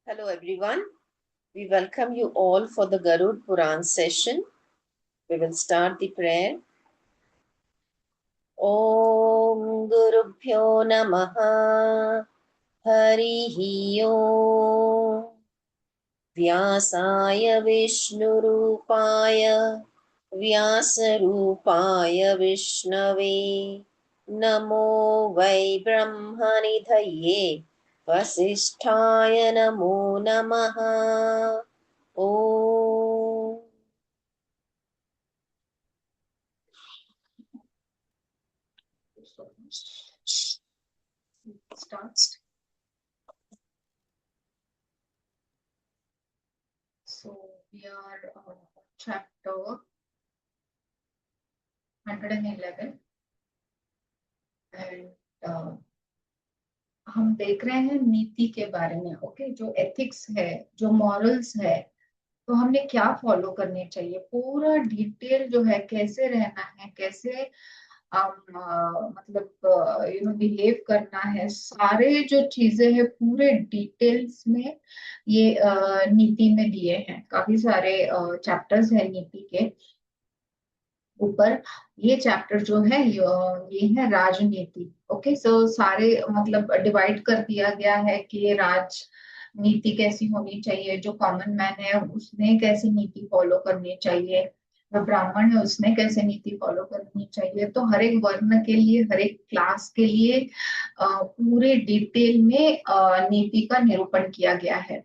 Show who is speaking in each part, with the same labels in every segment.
Speaker 1: Hello everyone. We welcome you all for the Garud Puran session. We will start the prayer. Om Gurubhyo Namaha Harihi Om Vyasaya Vishnurupaya Vyasarupaya Vishnave Namo Vai Brahmanidhaye Vasisthaya Namo Namaha Om.
Speaker 2: Starts. So we are chapter 111 and हम देख रहे हैं नीति के बारे में. Okay, जो ethics है, जो मॉरल्स है, तो हमने क्या फॉलो करने चाहिए, पूरा डिटेल जो है, कैसे रहना है, कैसे मतलब बिहेव करना है, सारे जो चीजें हैं पूरे डिटेल्स में ये नीति में दिए हैं. काफी सारे चैप्टर्स हैं नीति के ऊपर. ये चैप्टर जो है ये है राजनीति. ओके, सो सारे मतलब डिवाइड कर दिया गया है कि राजनीति कैसी होनी चाहिए, जो कॉमन मैन है उसने कैसी नीति फॉलो करनी चाहिए, जो ब्राह्मण है उसने कैसे नीति फॉलो करनी चाहिए. तो हर एक वर्ण के लिए, हर एक क्लास के लिए पूरे डिटेल में नीति का निरूपण किया गया है.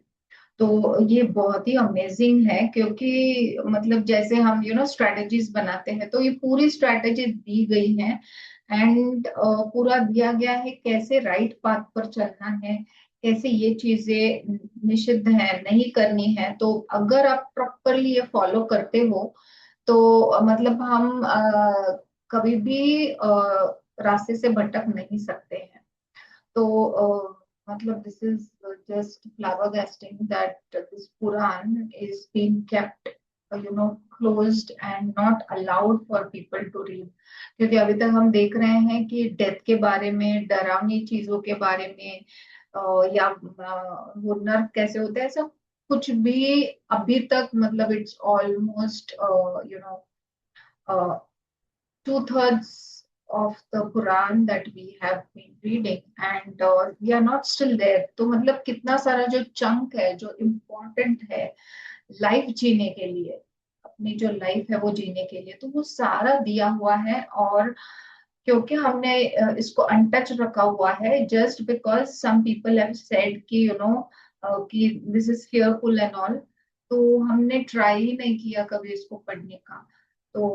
Speaker 2: तो ये बहुत ही अमेजिंग है, क्योंकि मतलब जैसे हम स्ट्रेटेजीज बनाते हैं, तो ये पूरी स्ट्रेटेजी दी गई है एंड पूरा दिया गया है कैसे राइट पाथ पर चलना है, कैसे ये चीजें निषिद्ध है, नहीं करनी है. तो अगर आप प्रॉपरली ये फॉलो करते हो तो मतलब हम कभी भी रास्ते से भटक नहीं सकते हैं. तो मतलब this is just flabbergasting that this Quran is being kept closed and not allowed for people to read. क्योंकि अभी तक हम देख रहे हैं कि डेथ के बारे में, डरावनी चीजों के बारे में या वो नर्क कैसे होते हैं, ऐसा कुछ भी अभी तक मतलब it's almost two-thirds of the Quran that we have been reading and we are not still there. तो मतलब कितना सारा जो चंक है, जो इम्पोर्टेंट है लाइफ जीने के लिए, अपनी जो लाइफ है वो जीने के लिए, तो वो सारा दिया हुआ है. और क्योंकि हमने इसको अनटच रखा हुआ है, just because some people have said कि कि this is fearful and all, तो हमने ट्राई ही नहीं किया कभी इसको पढ़ने का. तो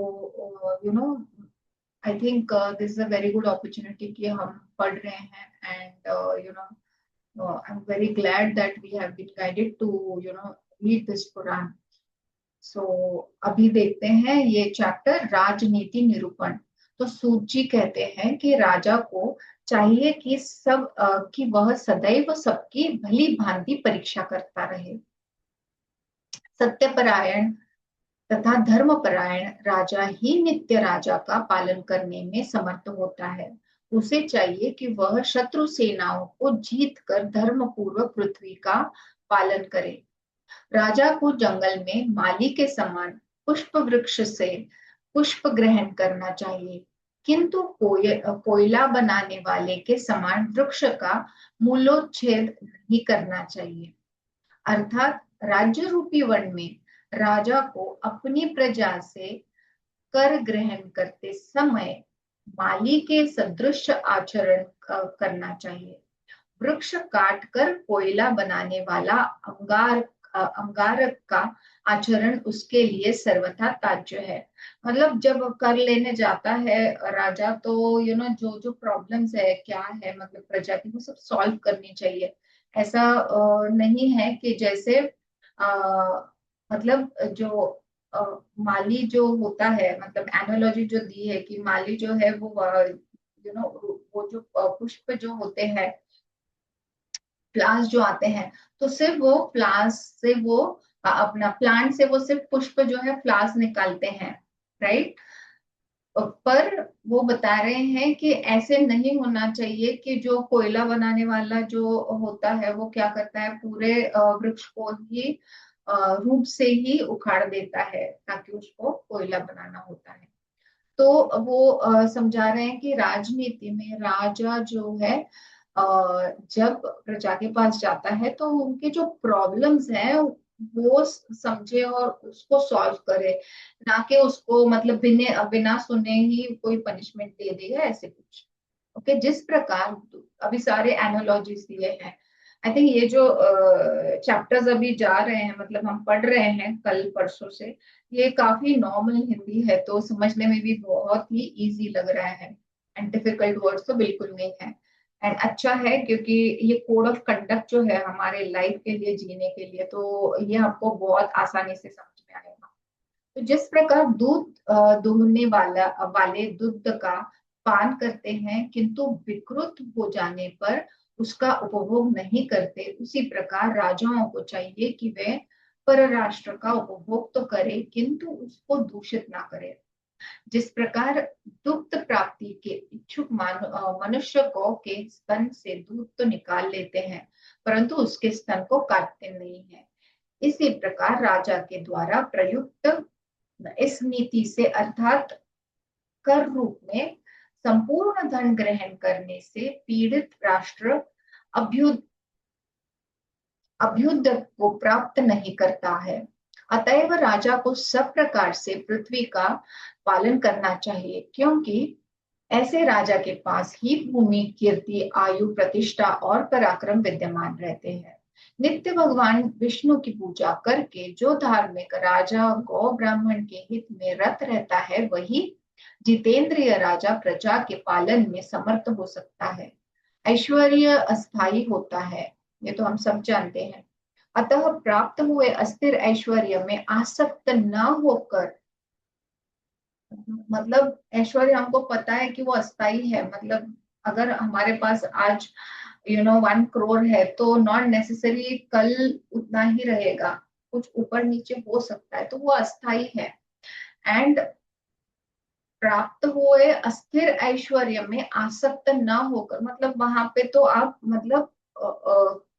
Speaker 2: I think this is a very good opportunity कि हम पढ़ रहे हैं and I am very glad that we have been guided to read this Quran. So अभी देखते हैं ये चैप्टर राजनीति निरूपण. तो सूत जी कहते हैं कि राजा को चाहिए कि कि वह सदैव सबकी भली भांति परीक्षा करता रहे. सत्यपरायण तथा धर्मपरायण राजा ही नित्य राजा का पालन करने में समर्थ होता है. उसे चाहिए कि वह शत्रु सेनाओं को जीत कर धर्म पूर्वक पृथ्वी का पालन करे. राजा को जंगल में माली के समान पुष्प वृक्ष से पुष्प ग्रहण करना चाहिए, किंतु कोयला बनाने वाले के समान वृक्ष का मूलोच्छेद नहीं करना चाहिए. अर्थात राज्य रूपी वन में राजा को अपनी प्रजा से कर ग्रहण करते समय माली के सदृश आचरण करना चाहिए. वृक्ष काट कर कोयला बनाने वाला अंगारक का आचरण उसके लिए सर्वथा त्याज्य है. मतलब जब कर लेने जाता है राजा, तो जो जो प्रॉब्लम्स है, क्या है मतलब प्रजा की, वो सब सॉल्व करनी चाहिए. ऐसा नहीं है कि जैसे मतलब जो माली जो होता है, मतलब एनालॉजी जो दी है कि माली जो है वो वो जो पुष्प जो होते हैं, फ्लावर्स जो आते हैं, तो सिर्फ वो फ्लावर्स से वो अपना प्लांट से वो सिर्फ पुष्प जो है फ्लावर्स निकालते हैं, राइट. पर वो बता रहे हैं कि ऐसे नहीं होना चाहिए कि जो कोयला बनाने वाला जो होता है वो क्या करता है, पूरे वृक्ष को ही रूट से ही उखाड़ देता है ताकि उसको कोयला बनाना होता है। तो वो समझा रहे हैं कि राजनीति में राजा जो है जब प्रजा के पास जाता है तो उनके जो प्रॉब्लम्स हैं वो समझे और उसको सॉल्व करे, ना कि उसको मतलब बिना बिना सुने ही कोई पनिशमेंट दे देगा ऐसे कुछ। ओके, जिस प्रकार अभी सारे एनालॉजीज दिए हैं, आई थिंक ये जो चैप्टर्स अभी जा रहे हैं, मतलब हम पढ़ रहे हैं कल परसों से, ये काफी नॉर्मल हिंदी है तो समझने में भी बहुत ही इजी लग रहा है, एंड डिफिकल्ट वर्ड्स तो बिल्कुल नहीं है। एंड अच्छा है क्योंकि ये कोड ऑफ कंडक्ट जो है हमारे लाइफ के लिए, जीने के लिए, तो ये हमको बहुत आसानी से समझ में आएगा। तो जिस प्रकार दूध दूहने वाले दूध का पान करते हैं किंतु विकृत हो जाने पर उसका उपभोग नहीं करते, उसी प्रकार राजाओं को चाहिए कि वे परराष्ट्र का उपभोग तो करे किंतु उसको दूषित ना करे। जिस प्रकार दुग्ध प्राप्ति के इच्छुक मनुष्य गौ के स्तन से दूध तो निकाल लेते हैं परंतु उसके स्तन को काटते नहीं है, इसी प्रकार राजा के द्वारा प्रयुक्त इस नीति से अर्थात कर रूप में संपूर्ण धन ग्रहण करने से पीड़ित राष्ट्र अभ्युदय अभ्युदय को प्राप्त नहीं करता है। अतएव राजा को सब प्रकार से पृथ्वी का पालन करना चाहिए क्योंकि ऐसे राजा के पास ही भूमि, कीर्ति, आयु, प्रतिष्ठा और पराक्रम विद्यमान रहते हैं। नित्य भगवान विष्णु की पूजा करके जो धार्मिक राजा गौ ब्राह्मण के हित में रत रहता है वही जितेंद्रिय राजा प्रजा के पालन में समर्थ हो सकता है। ऐश्वर्य अस्थायी होता है, ये तो हम सब जानते हैं। अतः प्राप्त हुए अस्थिर ऐश्वर्य में आसक्त न होकर, मतलब ऐश्वर्य हमको पता है कि वो अस्थाई है, मतलब अगर हमारे पास आज 1 करोड़ है तो नॉट नेसेसरी कल उतना ही रहेगा, कुछ ऊपर नीचे हो सकता है, तो वो अस्थाई है। एंड प्राप्त हुए अस्थिर ऐश्वर्य में आसक्त न होकर, मतलब वहां पे तो आप मतलब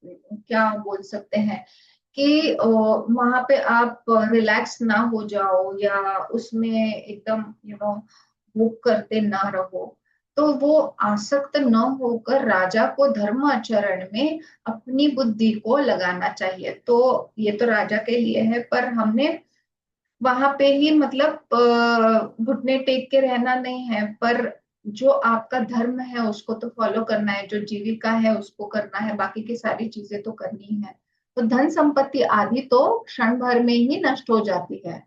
Speaker 2: क्या बोल सकते हैं कि वहां पे आप रिलैक्स ना हो जाओ या उसमें एकदम बुक करते ना रहो, तो वो आसक्त न होकर राजा को धर्म आचरण में अपनी बुद्धि को लगाना चाहिए। तो ये तो राजा के लिए है, पर हमने वहां पे ही मतलब घुटने टेक के रहना नहीं है, पर जो आपका धर्म है उसको तो फॉलो करना है, जो जीविका है उसको करना है, बाकी की सारी चीजें तो करनी है। तो धन संपत्ति आदि तो क्षण भर में ही नष्ट हो जाती है,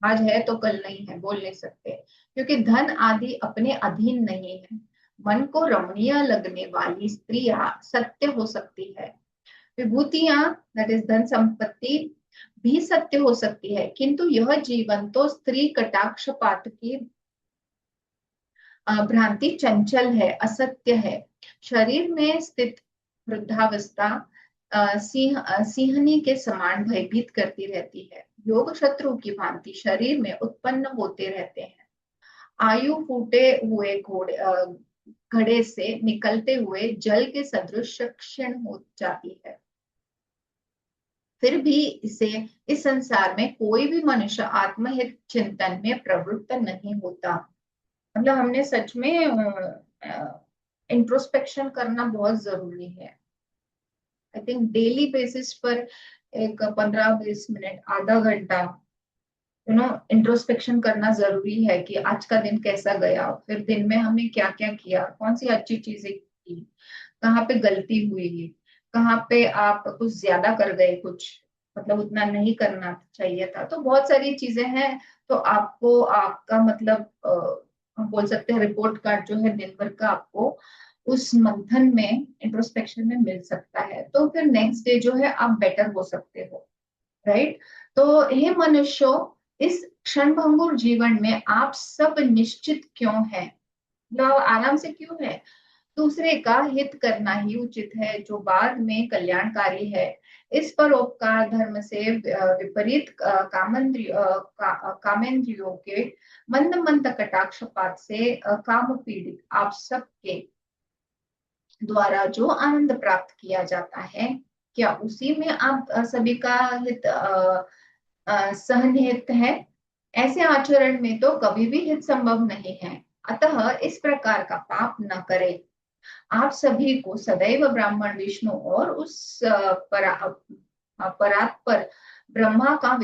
Speaker 2: आज है तो कल नहीं है, बोल नहीं सकते, क्योंकि धन आदि अपने अधीन नहीं है। मन को रमणीय लगने वाली स्त्रियां सत्य हो सकती है, विभूतियां दैट इज धन संपत्ति भी सत्य हो सकती है, किंतु यह जीवन तो स्त्री कटाक्षपात की भ्रांति चंचल है, असत्य है। शरीर में स्थित वृद्धावस्था सिंहनी के समान भयभीत करती रहती है, योग शत्रु की भांति शरीर में उत्पन्न होते रहते हैं। आयु फूटे हुए घड़े से निकलते हुए जल के सदृश क्षीण हो जाती है। फिर भी इसे इस संसार में कोई भी मनुष्य आत्महित चिंतन में प्रवृत्त नहीं होता। मतलब हमने सच में इंट्रोस्पेक्शन करना बहुत जरूरी है। आई थिंक डेली बेसिस पर एक 15-20 मिनट, आधा घंटा इंट्रोस्पेक्शन करना जरूरी है कि आज का दिन कैसा गया, फिर दिन में हमने क्या क्या किया, कौन सी अच्छी चीजें की, कहाँ पे गलती हुई, कहाँ पे आप कुछ ज्यादा कर गए, कुछ मतलब उतना नहीं करना चाहिए था, तो बहुत सारी चीजें हैं। तो आपको आपका मतलब हम बोल सकते हैं रिपोर्ट कार्ड जो है दिन भर का आपको उस मंथन में, इंट्रोस्पेक्शन में मिल सकता है, तो फिर नेक्स्ट डे जो है आप बेटर हो सकते हो, राइट। तो हे मनुष्यों, इस क्षणभंगुर जीवन में आप सब निश्चित क्यों हैं, मतलब आराम से क्यों है, दूसरे का हित करना ही उचित है, जो बाद में कल्याणकारी है। इस परोपकार धर्म से विपरीत कामेंद्रियों के मंद मंद कटाक्षपात से काम पीड़ित आप सबके द्वारा जो आनंद प्राप्त किया जाता है, क्या उसी में आप सभी का हित सहनिहित है? ऐसे आचरण में तो कभी भी हित संभव नहीं है। अतः इस प्रकार का पाप न करें। आप सभी को सदैव ब्राह्मण विष्णु और उस परात्पर ब्रह्मा का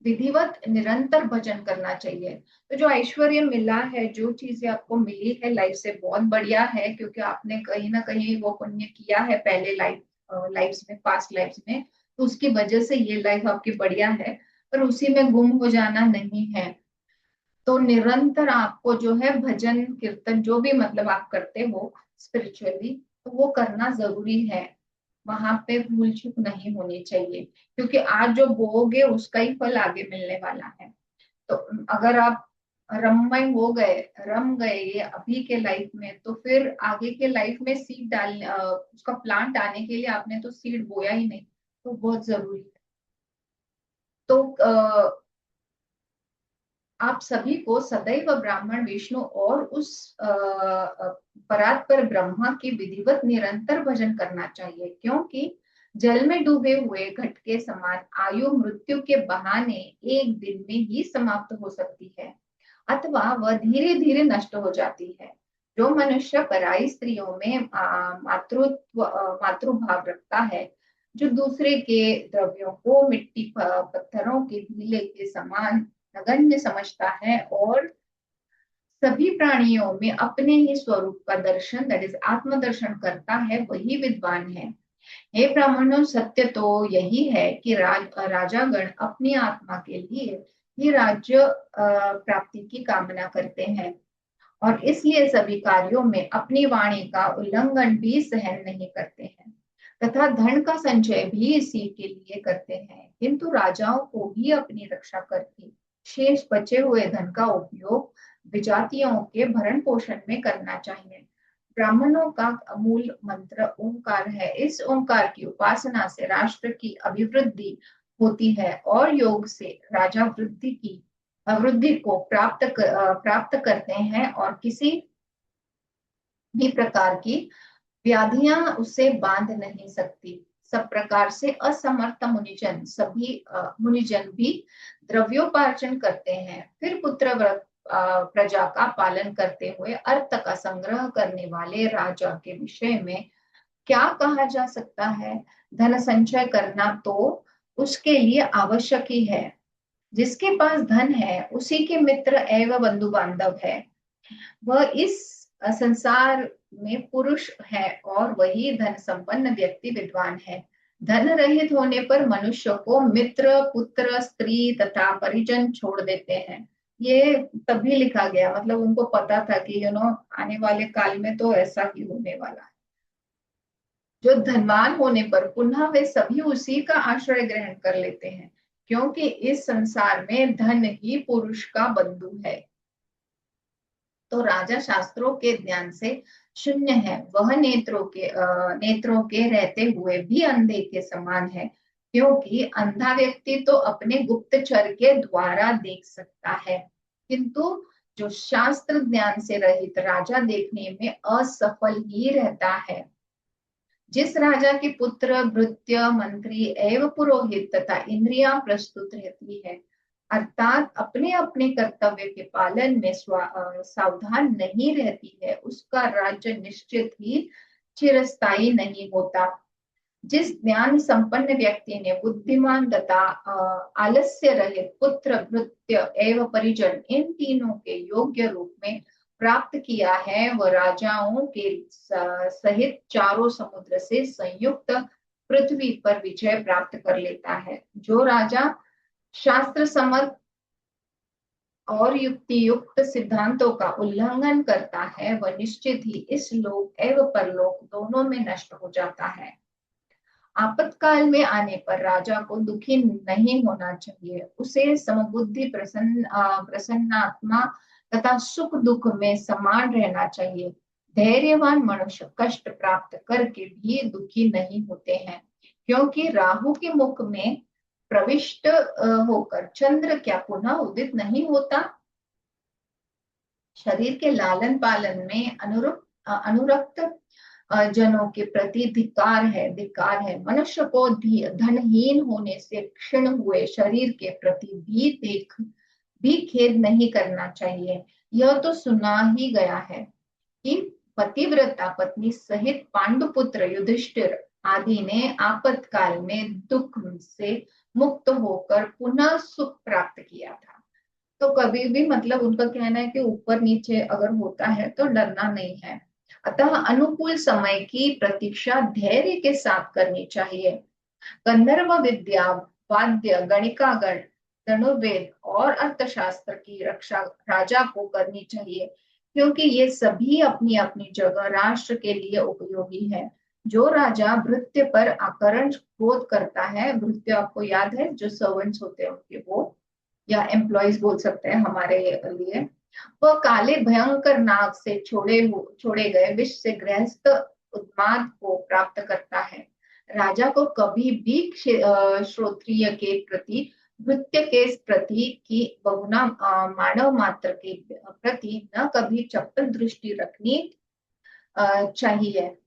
Speaker 2: विधिवत निरंतर भजन करना चाहिए। तो जो ऐश्वर्य मिला है, जो चीजें आपको मिली है लाइफ से, बहुत बढ़िया है, क्योंकि आपने कहीं ना कहीं वो पुण्य किया है पहले लाइफ्स में, पास्ट लाइफ्स में, तो उसकी वजह से ये लाइफ आपकी बढ़िया है। पर उसी में गुम हो जाना नहीं है। तो निरंतर आपको जो है भजन कीर्तन जो भी मतलब आप करते हो स्पिरिचुअली, तो वो करना जरूरी है। वहां पे भूल चूक नहीं होनी चाहिए, क्योंकि आज जो बोओगे उसका ही फल आगे मिलने वाला है। तो अगर आप रममय हो गए, रम गए ये अभी के लाइफ में, तो फिर आगे के लाइफ में सीड उसका प्लांट आने के लिए आपने तो सीड बोया ही नहीं, तो बहुत जरूरी है। तो आप सभी को सदैव ब्राह्मण विष्णु और उस परात्पर ब्रह्मा की विधिवत निरंतर भजन करना चाहिए, क्योंकि जल में डूबे हुए घट के समान आयु मृत्यु के बहाने एक दिन में ही समाप्त हो सकती है, अथवा वह धीरे धीरे नष्ट हो जाती है। जो मनुष्य पराई स्त्रियों में मातृभाव रखता है, जो दूसरे के द्रव्यों को मिट्टी पत्थरों के ढीले के समान नगण्य समझता है, और सभी प्राणियों में अपने ही स्वरूप का दर्शन, दैट इज आत्मदर्शन करता है, वही विद्वान है। हे ब्राह्मणों, सत्य तो यही है कि राजागण अपनी आत्मा के लिए ही राज्य प्राप्ति की कामना करते हैं, और इसलिए सभी कार्यों में अपनी वाणी का उल्लंघन भी सहन नहीं करते हैं, तथा धन का संचय भी इसी के लिए करते हैं। किंतु राजाओं को भी अपनी रक्षा करके शेष बचे हुए धन का उपयोग विजातियों के भरण पोषण में करना चाहिए। ब्राह्मणों का मूल मंत्र ओंकार है। इस ओंकार की उपासना से राष्ट्र की अभिवृद्धि होती है, और योग से राजा वृद्धि को प्राप्त करते हैं, और किसी भी प्रकार की व्याधियां उसे बांध नहीं सकती। सब प्रकार से असमर्थ मुनिजन भी द्रव्योपार्जन करते हैं, फिर पुत्र व्रत प्रजा का पालन करते हुए अर्थ का संग्रह करने वाले राजा के विषय में क्या कहा जा सकता है? धन संचय करना तो उसके लिए आवश्यक ही है। जिसके पास धन है उसी के मित्र एवं बंधु बांधव है। वह इस संसार में पुरुष है, और वही धन संपन्न व्यक्ति विद्वान है। धन रहित होने पर मनुष्य को मित्र, पुत्र, स्त्री तथा परिजन छोड़ देते हैं। ये तभी लिखा गया, मतलब उनको पता था कि आने वाले काल में तो ऐसा ही होने वाला है। जो धनवान होने पर पुनः वे सभी उसी का आश्रय ग्रहण कर लेते हैं, क्योंकि इस संसार में धन ही पुरुष का बंधु है। तो राजा शास्त्रों के ज्ञान से शून्य है। वह नेत्रों के रहते हुए भी अंधे के समान है, क्योंकि अंधा व्यक्ति तो अपने गुप्तचर के द्वारा देख सकता है, किंतु जो शास्त्र ज्ञान से रहित राजा देखने में असफल ही रहता है। जिस राजा के पुत्र, भृत्य, मंत्री एवं पुरोहित तथा इंद्रियां प्रस्तुत रहती है, अर्थात अपने अपने कर्तव्य के पालन में सावधान नहीं रहती है, उसका राज्य निश्चित ही चिरस्थायी नहीं होता। जिस ज्ञान संपन्न व्यक्ति ने बुद्धिमान तथा आलस्य रहित पुत्र, भृत्य एवं परिजन इन तीनों के योग्य रूप में प्राप्त किया है, वह राजाओं के सहित चारों समुद्र से संयुक्त पृथ्वी पर विजय प्राप्त कर लेता है। जो राजा शास्त्र सम्मत और युक्ति युक्त सिद्धांतों का उल्लंघन करता है, वह निश्चित ही इस लोक एवं परलोक दोनों में नष्ट हो जाता है। आपातकाल में आने पर राजा को दुखी नहीं होना चाहिए। उसे समबुद्धि, प्रसन्नात्मा तथा सुख दुख में समान रहना चाहिए। धैर्यवान मनुष्य कष्ट प्राप्त करके भी दुखी नहीं होते हैं, क्योंकि राहु के मुख में प्रविष्ट होकर चंद्र क्या पुनः उदित नहीं होता। शरीर के लालन पालन में अनुरक्त जनों के प्रति धिक्कार है। मनुष्य को धनहीन होने से क्षीण हुए शरीर के प्रति भी खेद नहीं करना चाहिए। यह तो सुना ही गया है कि पतिव्रता पत्नी सहित पांडुपुत्र युधिष्ठिर आदि ने आपातकाल में दुख से मुक्त होकर पुनः सुख प्राप्त किया था। तो कभी भी मतलब उनका कहना है कि ऊपर नीचे अगर होता है तो डरना नहीं है। अतः अनुकूल समय की प्रतीक्षा धैर्य के साथ करनी चाहिए। गंधर्व विद्या, वाद्य, गणिकागण, धनुर्वेद और अर्थशास्त्र की रक्षा राजा को करनी चाहिए, क्योंकि ये सभी अपनी अपनी जगह राष्ट्र के लिए उपयोगी है। जो राजा भृत्य पर आकरण क्रोध करता है, भृत्य आपको याद है जो सर्वेंट्स होते हैं उनके, वो या एम्प्लॉयज बोल सकते हैं हमारे लिए, वह काले भयंकर नाग से छोड़े गए विष से गृहस्थ उन्माद को प्राप्त करता है। राजा को कभी भी श्रोत्रिय के प्रति, भृत्य के प्रति की बहुना मानव मात्र के प्रति न कभी चपल दृष्टि रखनी चाहिए,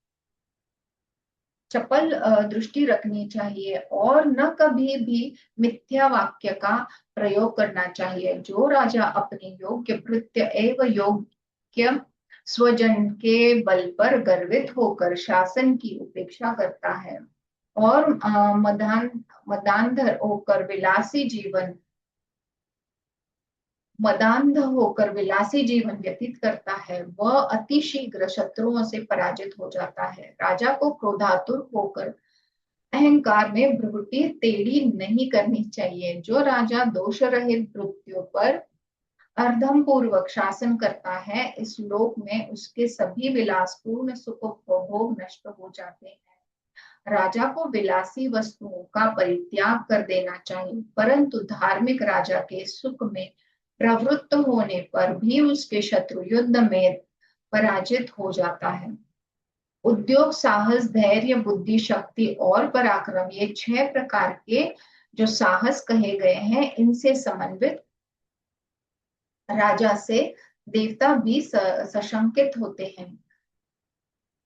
Speaker 2: चपल दृष्टि रखनी चाहिए और न कभी भी मिथ्या वाक्य का प्रयोग करना चाहिए। जो राजा अपने योग्य भृत्य एवं योग्य स्वजन के बल पर गर्वित होकर शासन की उपेक्षा करता है और मदांधर होकर विलासी जीवन व्यतीत करता है, वह अतिशीघ्र शत्रुओं से पराजित हो जाता है। राजा को क्रोधातुर होकर अहंकार में भ्रुकुटी टेढ़ी नहीं करनी चाहिए। जो राजा दोष रहित भृत्यों पर अर्धम पूर्वक शासन करता है, इस लोक में उसके सभी विलासपूर्ण सुख उपभोग नष्ट हो जाते हैं। राजा को विलासी वस्तुओं का परित्याग कर देना चाहिए, परंतु धार्मिक राजा के सुख में प्रवृत्त होने पर भी उसके शत्रु युद्ध में पराजित हो जाता है। उद्योग, साहस, धैर्य, बुद्धि, शक्ति और पराक्रम, ये 6 प्रकार के जो साहस कहे गए हैं, इनसे समन्वित राजा से देवता भी सशंकित होते हैं।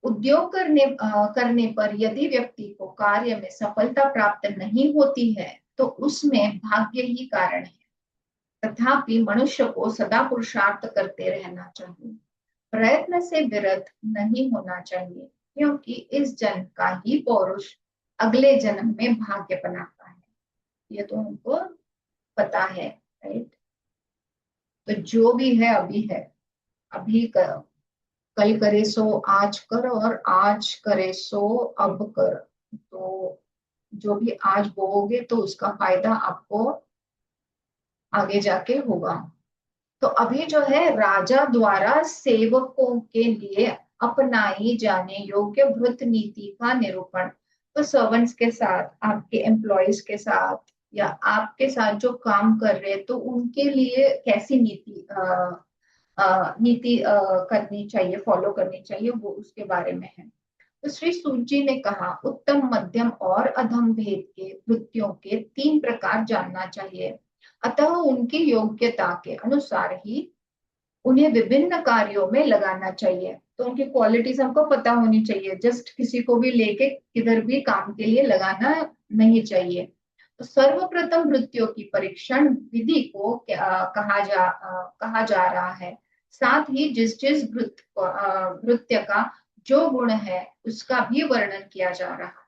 Speaker 2: उद्योग करने पर यदि व्यक्ति को कार्य में सफलता प्राप्त नहीं होती है, तो उसमें भाग्य ही कारण है। तथापि मनुष्य को सदा पुरुषार्थ करते रहना चाहिए, प्रयत्न से विरत नहीं होना चाहिए, क्योंकि इस जन्म का ही पौरुष अगले जन्म में भाग्य बनाता है। ये तो हमको पता है, राइट। तो जो भी है अभी है, अभी कर, कल करे सो आज कर और आज करे सो अब कर। तो जो भी आज बोओगे तो उसका फायदा आपको आगे जाके होगा। तो अभी जो है राजा द्वारा सेवकों के लिए अपनाई जाने योग्य भृत नीति का निरूपण। तो सर्वेंट्स के साथ, आपके एम्प्लॉयज के साथ या आपके साथ जो काम कर रहे हैं, तो उनके लिए कैसी नीति करनी चाहिए, फॉलो करनी चाहिए, वो उसके बारे में है। तो श्री सूत जी ने कहा, उत्तम, मध्यम और अधम भेद के वृत्तियों के 3 प्रकार जानना चाहिए। अतः उनकी योग्यता के अनुसार ही उन्हें विभिन्न कार्यों में लगाना चाहिए। तो उनकी क्वालिटीज हमको पता होनी चाहिए, जस्ट किसी को भी लेके किधर भी काम के लिए लगाना नहीं चाहिए। तो सर्वप्रथम वृत्तियों की परीक्षण विधि को कहा जा रहा है। साथ ही जिस जिस वृत्य का जो गुण है उसका भी वर्णन किया जा रहा है।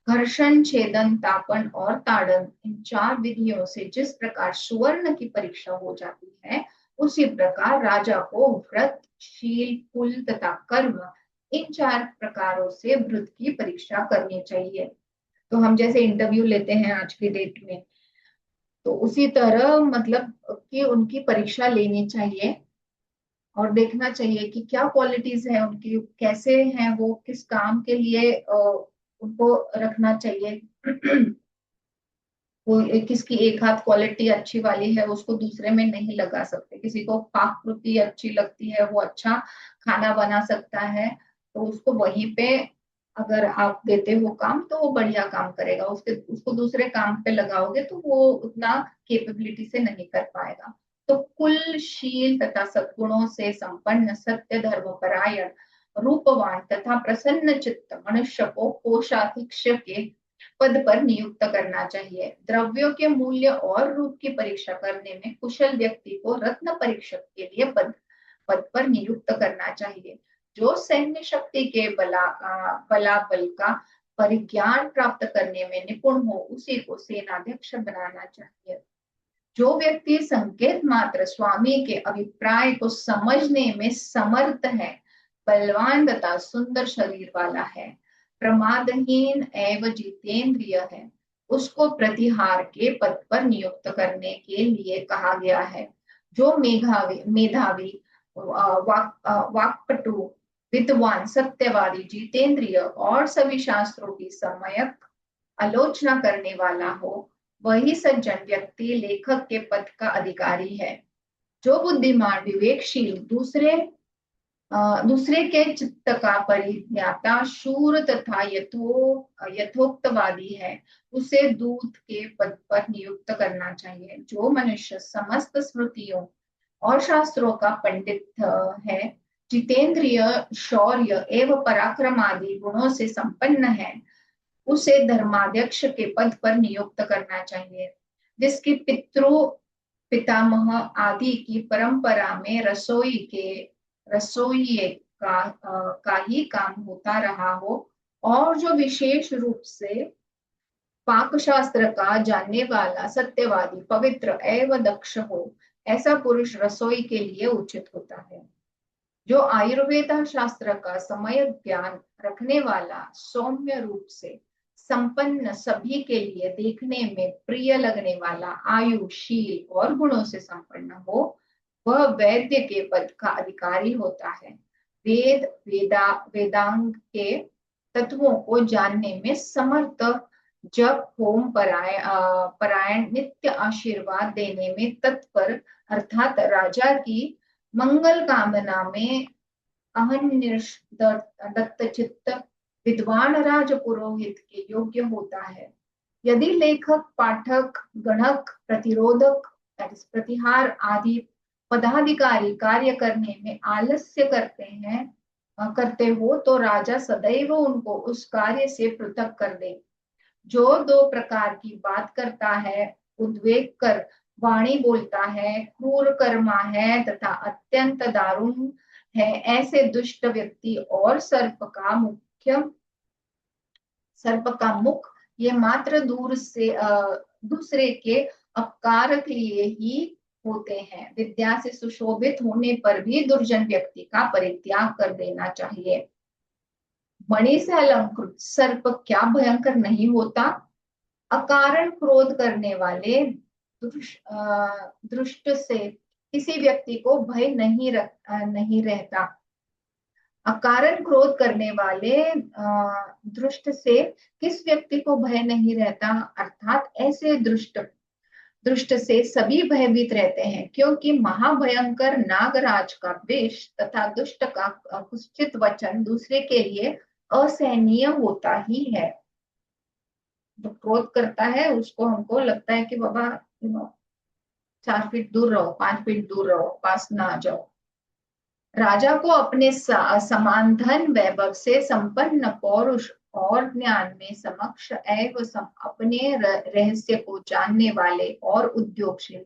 Speaker 2: घर्षण, छेदन, तापन और ताड़न, इन 4 विधियों से जिस प्रकार सुवर्ण की परीक्षा हो जाती है, उसी प्रकार राजा को व्रत, शील, कुल तथा कर्म, इन 4 प्रकारों से व्रत की परीक्षा करनी चाहिए। तो हम जैसे इंटरव्यू लेते हैं आज की डेट में, तो उसी तरह मतलब कि उनकी परीक्षा लेनी चाहिए और देखना चाहिए कि क्या क्वालिटीज है उनकी, कैसे हैं वो, किस काम के लिए उनको रखना चाहिए। वो किसकी एक हाथ क्वालिटी अच्छी वाली है उसको दूसरे में नहीं लगा सकते, किसी को पाककृति अच्छी लगती है वो अच्छा खाना बना सकता है, तो उसको वहीं पे अगर आप देते हो काम तो वो बढ़िया काम करेगा, उसके उसको दूसरे काम पे लगाओगे तो वो उतना केपेबिलिटी से नहीं कर पाएगा। तो कुलशील तथा सद्गुणों से संपन्न, सत्य धर्मपरायण, रूपवान तथा प्रसन्न चित्त मनुष्य को कोषाध्यक्ष के पद पर नियुक्त करना चाहिए। द्रव्यों के मूल्य और रूप की परीक्षा करने में कुशल व्यक्ति को रत्न परीक्षक के लिए पद पद पर नियुक्त करना चाहिए। जो सैन्य शक्ति के बलाबल का परिज्ञान प्राप्त करने में निपुण हो उसी को सेनाध्यक्ष बनाना चाहिए। जो व्यक्ति संकेत मात्र स्वामी के अभिप्राय को समझने में समर्थ है, बलवान तथा सुंदर शरीर वाला है, प्रमादहीन एवं जितेंद्रिय है, उसको प्रतिहार के पद पर नियुक्त करने के लिए कहा गया है। जो मेधावी वाक्पटु, विद्वान, सत्यवादी, जितेंद्रिय और सभी शास्त्रों की सम्यक आलोचना करने वाला हो, वही सज्जन व्यक्ति लेखक के पद का अधिकारी है। जो बुद्धिमान, विवेकशील, दूसरे के चित्त का परिज्ञाता, शूर तथा यथोक्तवादी है, उसे दूत के पद पर नियुक्त करना चाहिए। जो मनुष्य समस्त स्मृतियों और शास्त्रों का पंडित है, जितेंद्रिय, शौर्य एवं पराक्रम आदि गुणों से संपन्न है, उसे धर्माध्यक्ष के पद पर नियुक्त करना चाहिए। जिसकी पितामह आदि की परंपरा में रसोई का ही काम होता रहा हो, और जो विशेष रूप से पाकशास्त्र का जानने वाला, सत्यवादी, पवित्र एवं दक्ष हो, ऐसा पुरुष रसोई के लिए उचित होता है। जो आयुर्वेद शास्त्र का समय ज्ञान रखने वाला, सौम्य रूप से संपन्न, सभी के लिए देखने में प्रिय लगने वाला, आयु, शील और गुणों से संपन्न हो, वह वैद्य के पद का अधिकारी होता है। वेदांग के तत्वों को जानने में समर्थ, जब होम परायण, नित्य आशीर्वाद देने में तत्पर, अर्थात राजा की मंगल कामना में दत्तचित्त, विद्वान राज पुरोहित के योग्य होता है। यदि लेखक, पाठक, गणक, प्रतिरोधक, प्रतिहार आदि पदाधिकारी कार्य करने में आलस्य करते हो, तो राजा सदैव उनको उस कार्य से पृथक कर दे। जो दो प्रकार की बात करता है, उद्वेग कर वाणी बोलता है, क्रूर कर्मा है तथा अत्यंत दारुण है, ऐसे दुष्ट व्यक्ति और सर्प का मुख ये मात्र दूसरे के अपकार के लिए ही होते हैं। विद्या से सुशोभित होने पर भी दुर्जन व्यक्ति का परित्याग कर देना चाहिए। मणि से अलंकृत सर्प क्या भयंकर नहीं होता। अकारण क्रोध करने वाले दृष्ट से किसी व्यक्ति को भय नहीं रहता। अकारण क्रोध करने वाले दृष्ट से किस व्यक्ति को भय नहीं रहता, अर्थात ऐसे दृष्ट से सभी भयभीत रहते हैं, क्योंकि महाभयंकर नागराज का विष तथा दुष्ट का कुत्सित वचन दूसरे के लिए असहनीय होता ही है। जो क्रोध करता है उसको हमको लगता है कि बाबा 4 फीट दूर रहो, 5 फीट दूर रहो, पास ना आ जाओ। राजा को अपने समान धन वैभव से संपन्न पौरुष और ज्ञान में समक्ष एवं अपने रहस्य को जानने वाले और उद्योगशील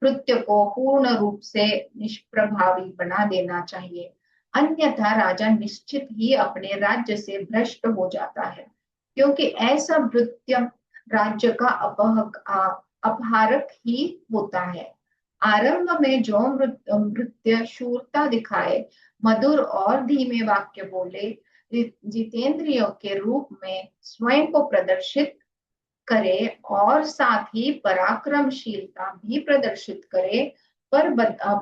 Speaker 2: कृत्य को पूर्ण रूप से निष्प्रभावी बना देना चाहिए। अन्यथा राजा निश्चित ही अपने राज्य से भ्रष्ट हो जाता है, क्योंकि ऐसा भृत्य राज्य का अपहारक ही होता है। आरंभ में जो भृत्य शूरता दिखाए, मधुर और धीमे वाक्य बोले, जितेंद्रियों के रूप में स्वयं को प्रदर्शित करे और साथ ही पराक्रमशीलता भी प्रदर्शित करे, पर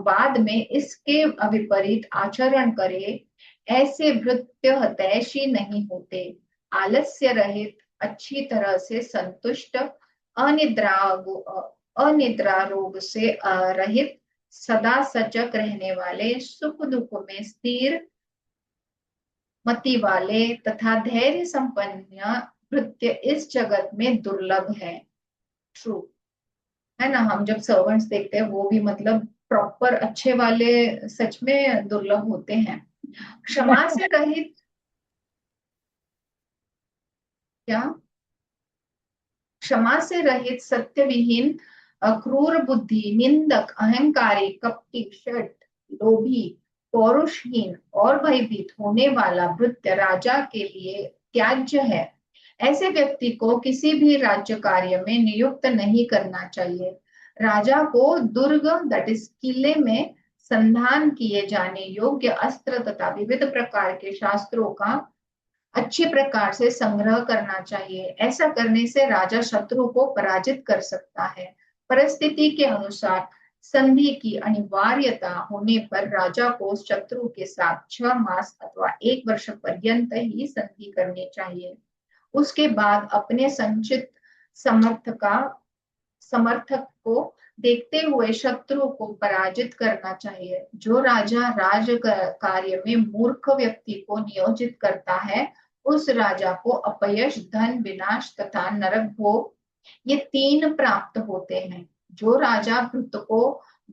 Speaker 2: बाद में इसके विपरीत आचरण करे, ऐसे भृत्य हतैषी नहीं होते। आलस्य रहित, अच्छी तरह से संतुष्ट, अनिद्रा रोग से रहित, सदा सजग रहने वाले, सुख दुख में स्थिर मति वाले तथा धैर्य संपन्न भृत्य इस जगत में दुर्लभ है। ट्रू है ना। हम जब सर्वेंट्स देखते हैं वो भी मतलब प्रॉपर अच्छे वाले सच में दुर्लभ होते हैं। क्षमा से रहित, क्या, क्षमा से रहित, सत्य विहीन, क्रूर बुद्धि, निंदक, अहंकारी, कपटी, शठ, लोभी, पौरुषहीन और भयभीत होने वाला भृत्य राजा के लिए त्याज्य है। ऐसे व्यक्ति को किसी भी राज्य कार्य में नियुक्त नहीं करना चाहिए। राजा को दुर्ग दैट इज किले में संधान किए जाने योग्य अस्त्र तथा विविध प्रकार के शास्त्रों का अच्छे प्रकार से संग्रह करना चाहिए। ऐसा करने से राजा शत्रु को पराजित कर सकता है। परिस्थिति के अनुसार संधि की अनिवार्यता होने पर राजा को शत्रु के साथ 6 मास अथवा 1 वर्ष पर्यंत ही संधि करनी चाहिए। उसके बाद अपने संचित समर्थक को देखते हुए शत्रु को पराजित करना चाहिए। जो राजा राज कार्य में मूर्ख व्यक्ति को नियोजित करता है, उस राजा को अपयश, धन विनाश तथा नरक भोग ये 3 प्राप्त होते हैं। जो राजा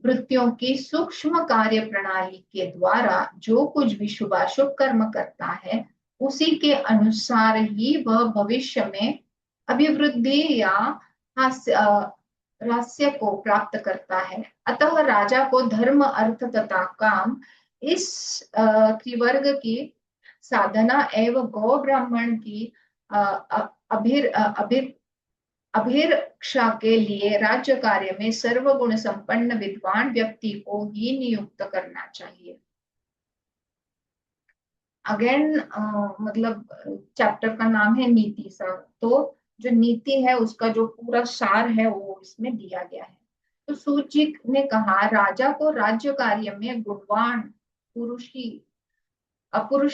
Speaker 2: भृत्यों की सूक्ष्म कार्य प्रणाली के द्वारा जो कुछ भी शुभाशुभ कर्म करता है, उसी के अनुसार ही वह भविष्य में अभिवृद्धि या रहस्य को प्राप्त करता है। अतः राजा को धर्म, अर्थ तथा काम इस त्रिवर्ग की साधना एवं गौ ब्राह्मण की अभिरक्षा के लिए राज्य कार्य में सर्वगुण संपन्न विद्वान व्यक्ति को ही नियुक्त करना चाहिए। अगेन मतलब चैप्टर का नाम है नीति सा, तो जो नीति है उसका जो पूरा सार है वो इसमें दिया गया है। तो सूत जी ने कहा, राजा को राज्य कार्य में गुणवान पुरुष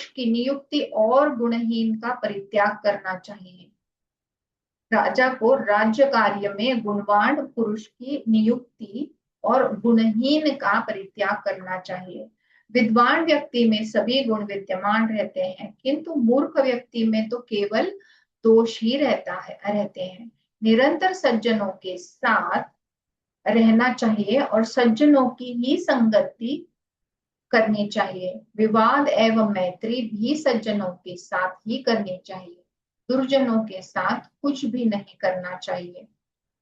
Speaker 2: की नियुक्ति और गुणहीन का परित्याग करना चाहिए। राजा को राज्य कार्य में गुणवान पुरुष की नियुक्ति और गुणहीन का परित्याग करना चाहिए। विद्वान व्यक्ति में सभी गुण विद्यमान रहते हैं, किंतु मूर्ख व्यक्ति में तो केवल दोष ही रहते हैं। निरंतर सज्जनों के साथ रहना चाहिए और सज्जनों की ही संगति करनी चाहिए। विवाद एवं मैत्री भी सज्जनों के साथ ही करनी चाहिए। दुर्जनों के साथ कुछ भी नहीं करना चाहिए।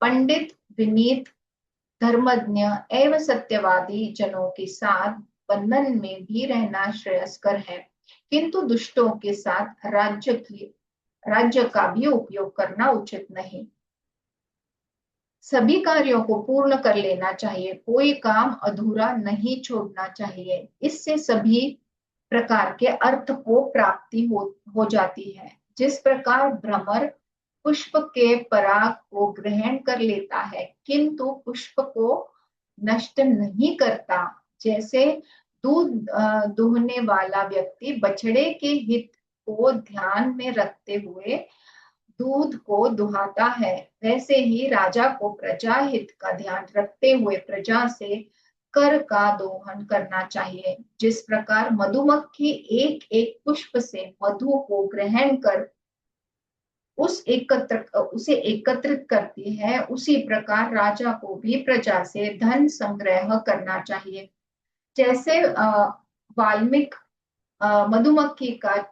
Speaker 2: पंडित, विनीत, धर्मज्ञ एवं सत्यवादी जनों के साथ बंधन में भी रहना श्रेयस्कर है, किंतु दुष्टों के साथ राज्य का भी उपयोग करना उचित नहीं। सभी कार्यों को पूर्ण कर लेना चाहिए, कोई काम अधूरा नहीं छोड़ना चाहिए। इससे सभी प्रकार के अर्थ को प्राप्ति हो जाती है। जिस प्रकार भ्रमर पुष्प के पराग को ग्रहण कर लेता है किंतु पुष्प को नष्ट नहीं करता, जैसे दूध दूहने वाला व्यक्ति बछड़े के हित को ध्यान में रखते हुए दूध को दुहाता है, वैसे ही राजा को प्रजा हित का ध्यान रखते हुए प्रजा से कर का दोहन करना चाहिए। जिस प्रकार मधुमक्खी एक एक पुष्प से मधु को ग्रहण कर उसे एकत्रित करती है, उसी प्रकार राजा को भी प्रजा से धन संग्रह करना चाहिए। जैसे वाल्मीकि मधुमक्खी का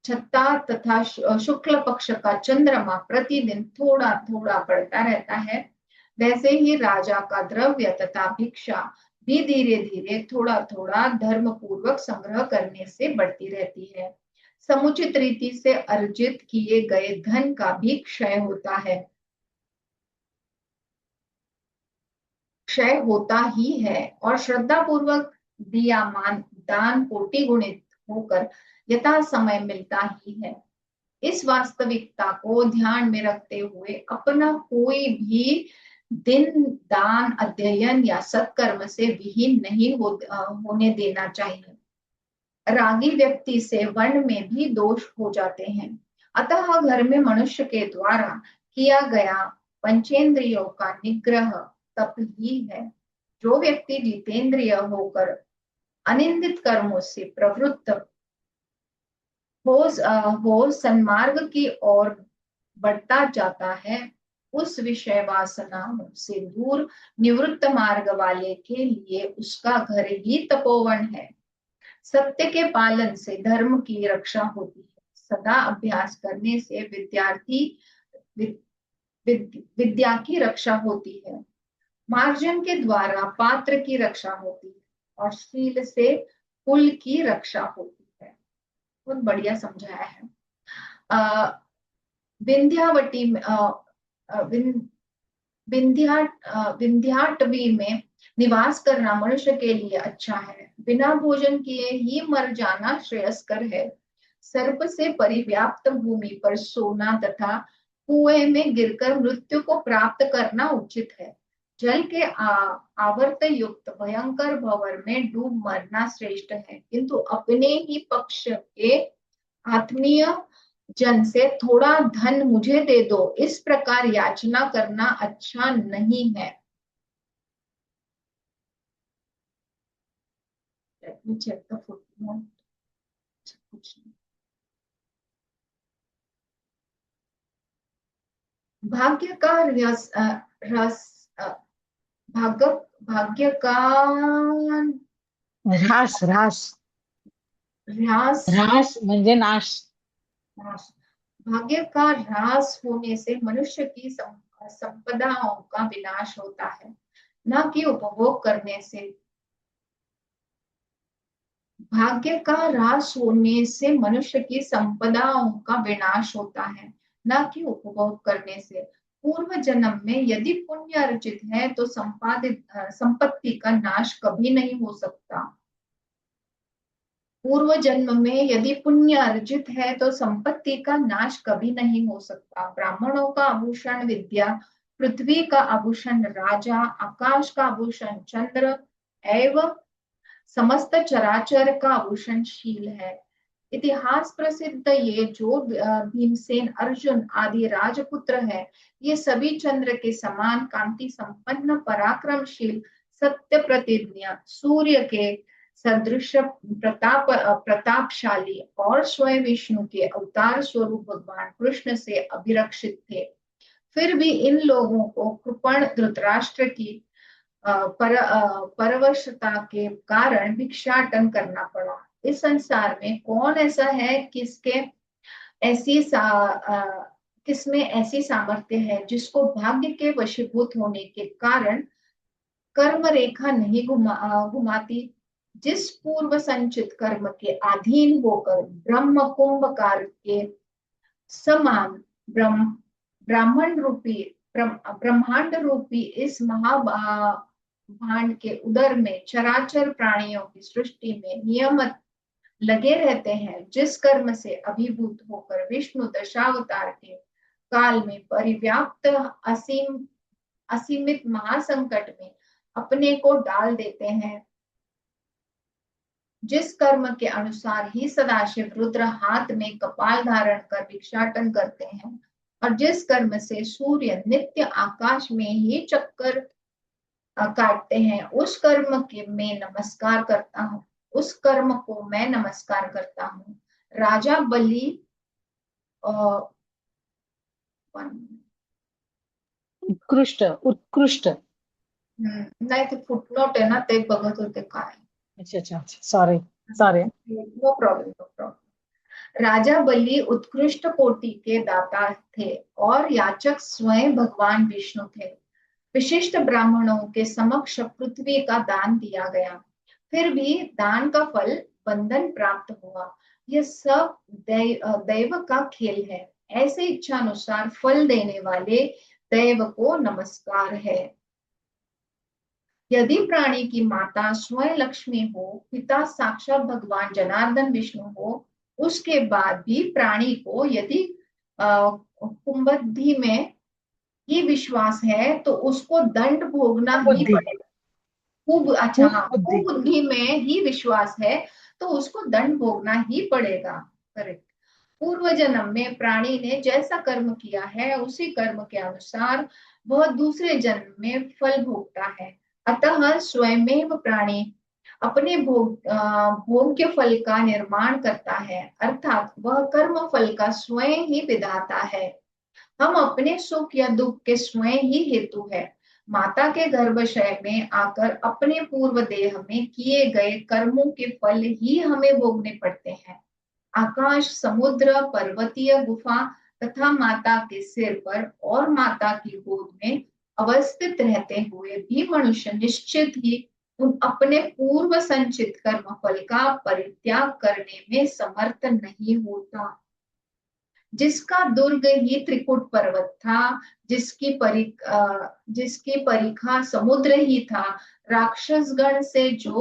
Speaker 2: छत्ता तथा शुक्ल पक्ष का चंद्रमा प्रतिदिन थोड़ा थोड़ा बढ़ता रहता है, वैसे ही राजा का द्रव्य तथा भिक्षा भी धीरे धीरे थोड़ा थोड़ा धर्म पूर्वक संग्रह करने से बढ़ती रहती है। समुचित रीति से अर्जित किए गए धन का भी क्षय होता ही है और श्रद्धा पूर्वक दिया मान दान कोटि गुणित होकर यथा समय मिलता ही है। इस वास्तविकता को ध्यान में रखते हुए अपना कोई भी दिन दान, अध्ययन या सत्कर्म से विहीन नहीं होने देना चाहिए। रागी व्यक्ति से वर्ण में भी दोष हो जाते हैं, अतः घर में मनुष्य के द्वारा किया गया पंचेंद्रियों का निग्रह तप ही है। जो व्यक्ति जितेंद्रिय होकर अनिंदित कर्मों से प्रवृत्त हो सन्मार्ग की ओर बढ़ता जाता है, उस विषय वासना से दूर निवृत्त मार्ग वाले के लिए उसका घर ही तपोवन है। सत्य के पालन से धर्म की रक्षा होती है। सदा अभ्यास करने से विद्या की रक्षा होती है। मार्जन के द्वारा पात्र की रक्षा होती है और शील से कुल की रक्षा होती है। बहुत बढ़िया समझाया है। आ, विंध्यावटी में विंध्याटवी में निवास करना मनुष्य के लिए अच्छा है। बिना भोजन किए ही मर जाना श्रेयस्कर है। सर्प से परिव्याप्त भूमि पर सोना तथा कुएं में गिरकर मृत्यु को प्राप्त करना उचित है। जल के आवर्त युक्त भयंकर भंवर में डूब मरना श्रेष्ठ है, किंतु अपने ही पक्ष के आत्मीय जन से थोड़ा धन मुझे दे दो, इस प्रकार याचना करना अच्छा नहीं है। Let me check the footnote. कुछ नहीं। भाग्य का रस भाग्य भाग्य का
Speaker 3: ऱ्हास ऱ्हास
Speaker 2: ह्रास
Speaker 3: ऱ्हास म्हणजे नाश.
Speaker 2: भाग्य का ह्रास होने से मनुष्य की संपदाओं का विनाश होता है, न कि उपभोग करने से। भाग्य का ह्रास होने से मनुष्य की संपदाओं का विनाश होता है, न कि उपभोग करने से। पूर्व जन्म में यदि पुण्य अर्जित है तो संपादित संपत्ति का नाश कभी नहीं हो सकता। पूर्व जन्म में यदि पुण्य अर्जित है तो संपत्ति का नाश कभी नहीं हो सकता। ब्राह्मणों का आभूषण विद्या, पृथ्वी का आभूषण राजा, आकाश का आभूषण चंद्र एवं समस्त चराचर का आभूषण शील है। इतिहास प्रसिद्ध ये जो भीमसेन अर्जुन आदि राजपुत्र है, ये सभी चंद्र के समान कांति संपन्न पराक्रमशील सत्य प्रतिज्ञ सूर्य के सदृश प्रतापशाली और स्वयं विष्णु के अवतार स्वरूप भगवान कृष्ण से अभिरक्षित थे। फिर भी इन लोगों को कृपण धृतराष्ट्र की परवशता के कारण भिक्षाटन करना पड़ा। इस संसार में कौन ऐसा है किसमें ऐसी सामर्थ्य है जिसको भाग्य के वशीभूत होने के कारण कर्म रेखा नहीं घुमाती। जिस पूर्व संचित कर्म के अधीन होकर ब्रह्म कुंभकार के समान ब्राह्मण रूपी ब्रह्मांड रूपी इस महाभांड के उदर में चराचर प्राणियों की सृष्टि में नियमित लगे रहते हैं, जिस कर्म से अभिभूत होकर विष्णु दशावतार के काल में परिव्याप्त असीमित महासंकट में अपने को डाल देते हैं, जिस कर्म के अनुसार ही सदाशिव रुद्र हाथ में कपाल धारण कर भिक्षाटन करते हैं, और जिस कर्म से सूर्य नित्य आकाश में ही चक्कर काटते हैं, उस कर्म के मैं नमस्कार करता हूँ, उस कर्म को मैं नमस्कार करता हूँ। राजा बलि
Speaker 3: उत्कृष्ट उत्कृष्ट.
Speaker 2: नाही ते फुटनोट आहे ना, ते बघत होते काय.
Speaker 3: अच्छा अच्छा अच्छा, sorry sorry.
Speaker 2: No problem no problem. Raja Bali उत्कृष्ट कोटि के दाता थे और याचक स्वयं भगवान विष्णु थे। विशिष्ट ब्राह्मणों के समक्ष पृथ्वी का दान दिया गया, फिर भी दान का फल बंधन प्राप्त हुआ। यह सब दैव का खेल है। ऐसे इच्छा अनुसार फल देने वाले दैव को नमस्कार है। यदि प्राणी की माता स्वयं लक्ष्मी हो, पिता साक्षात भगवान जनार्दन विष्णु हो, उसके बाद भी प्राणी को यदि कुंभद्धि में ही विश्वास है तो उसको दंड भोगना ही
Speaker 3: बुद्धि
Speaker 2: पड़ेगा। अच्छा हाँ,
Speaker 3: बुद्धि.
Speaker 2: कुबुद्धि में ही विश्वास है तो उसको दंड भोगना ही पड़ेगा। करेक्ट। पूर्व जन्म में प्राणी ने जैसा कर्म किया है उसी कर्म के अनुसार वह दूसरे जन्म में फल भोगता है। अतः स्वयमेव प्राणी अपने भोग्य फल का निर्माण करता है, अर्थात वह कर्म फल का स्वयं ही विधाता है। हम अपने सुख या दुख के स्वयं ही हेतु है। माता के गर्भाशय में आकर अपने पूर्व देह में किए गए कर्मों के फल ही हमें भोगने पड़ते हैं। आकाश, समुद्र, पर्वतीय गुफा तथा माता के सिर पर और माता की गोद में अवस्थित रहते हुए भी मनुष्य निश्चित ही उन अपने पूर्व संचित कर्म फल का परित्याग करने में समर्थ नहीं होता। जिसका दुर्ग ही त्रिकुट पर्वत था, जिसकी परीक्षा समुद्र ही था, राक्षसगण से जो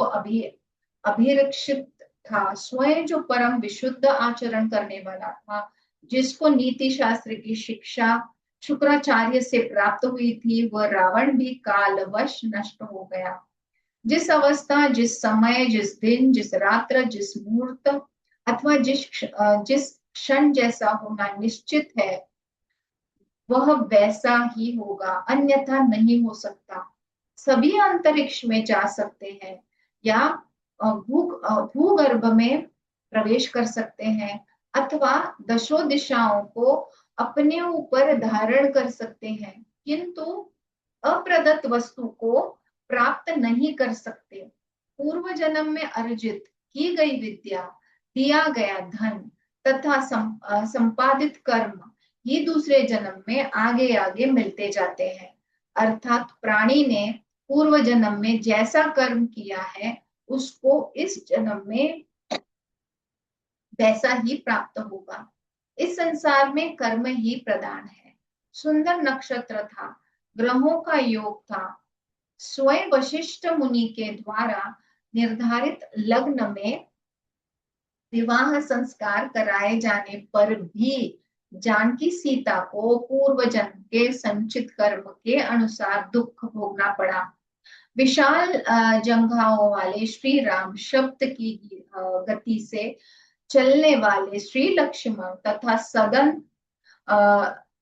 Speaker 2: अभिरक्षित था, स्वयं जो परम विशुद्ध आचरण करने वाला था, जिसको नीति शास्त्र की शिक्षा शुक्राचार्य से प्राप्त हुई थी, वह रावण भी कालवश नष्ट हो गया। जिस अवस्था, जिस समय, जिस दिन, जिस रात्र, जिस मुहूर्त अथवा जिस क्षण जैसा होना निश्चित है, वह वैसा ही होगा, अन्यथा नहीं हो सकता। सभी अंतरिक्ष में जा सकते हैं या भूगर्भ में प्रवेश कर सकते हैं, अथवा दशों दिशाओं को अपने ऊपर धारण कर सकते हैं, किंतु अप्रदत्त वस्तु को प्राप्त नहीं कर सकते। पूर्व जन्म में अर्जित की गई विद्या, दिया गया धन तथा संपादित कर्म ही दूसरे जन्म में आगे आगे मिलते जाते हैं। अर्थात प्राणी ने पूर्व जन्म में जैसा कर्म किया है उसको इस जन्म में वैसा ही प्राप्त होगा। इस संसार में कर्म ही प्रधान है। सुंदर नक्षत्र था, ग्रहों का योग था। स्वयं वशिष्ठ मुनि के द्वारा निर्धारित लग्न में विवाह संस्कार कराए जाने पर भी जानकी सीता को पूर्व जन्म के संचित कर्म के अनुसार दुख भोगना पड़ा। विशाल जंघाओं वाले श्री राम, शब्द की गति से चलने वाले श्री लक्ष्मण तथा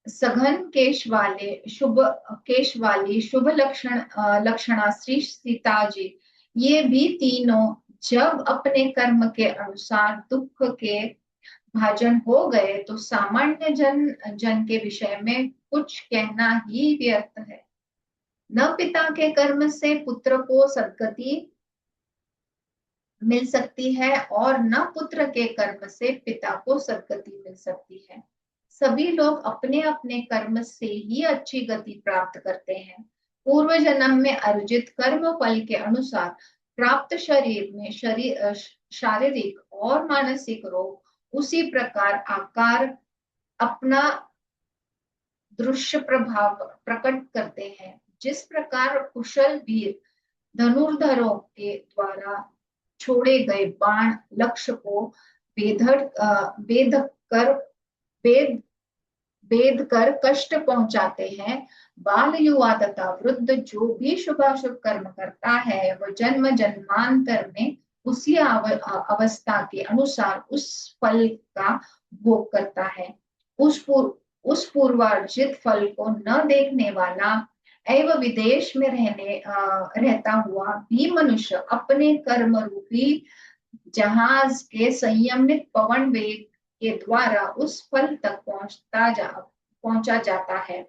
Speaker 2: सघन केश वाली शुभ लक्षणा श्री सीता जी, ये भी तीनों जब अपने कर्म के अनुसार दुख के भाजन हो गए तो सामान्य जन के विषय में कुछ कहना ही व्यर्थ है। न पिता के कर्म से पुत्र को सद्गति मिल सकती है और न पुत्र के कर्म से पिता को सद्गति मिल सकती है। सभी लोग अपने अपने कर्म से ही अच्छी गति प्राप्त करते हैं। पूर्व जन्म में अर्जित कर्म फल के अनुसार प्राप्त शरीर में शारीरिक और मानसिक रोग उसी प्रकार आकार अपना दृश्य प्रभाव प्रकट करते हैं। जिस प्रकार कुशल वीर धनुर्धरों के द्वारा छोड़े गए बाण लक्ष्य को भेद कर कष्ट पहुंचाते हैं, बाल, युवा तथा वृद्ध जो भी शुभाशुभ कर्म करता है वह जन्म जन्मांतर में उसी अवस्था के अनुसार उस फल का भोग करता है। उस पूर्वार्जित फल को न देखने वाला एवं विदेश में रहता हुआ भी मनुष्य अपने कर्म रूपी जहाज के संयमित पवन वेग के द्वारा उस फल तक पहुंचा जाता है।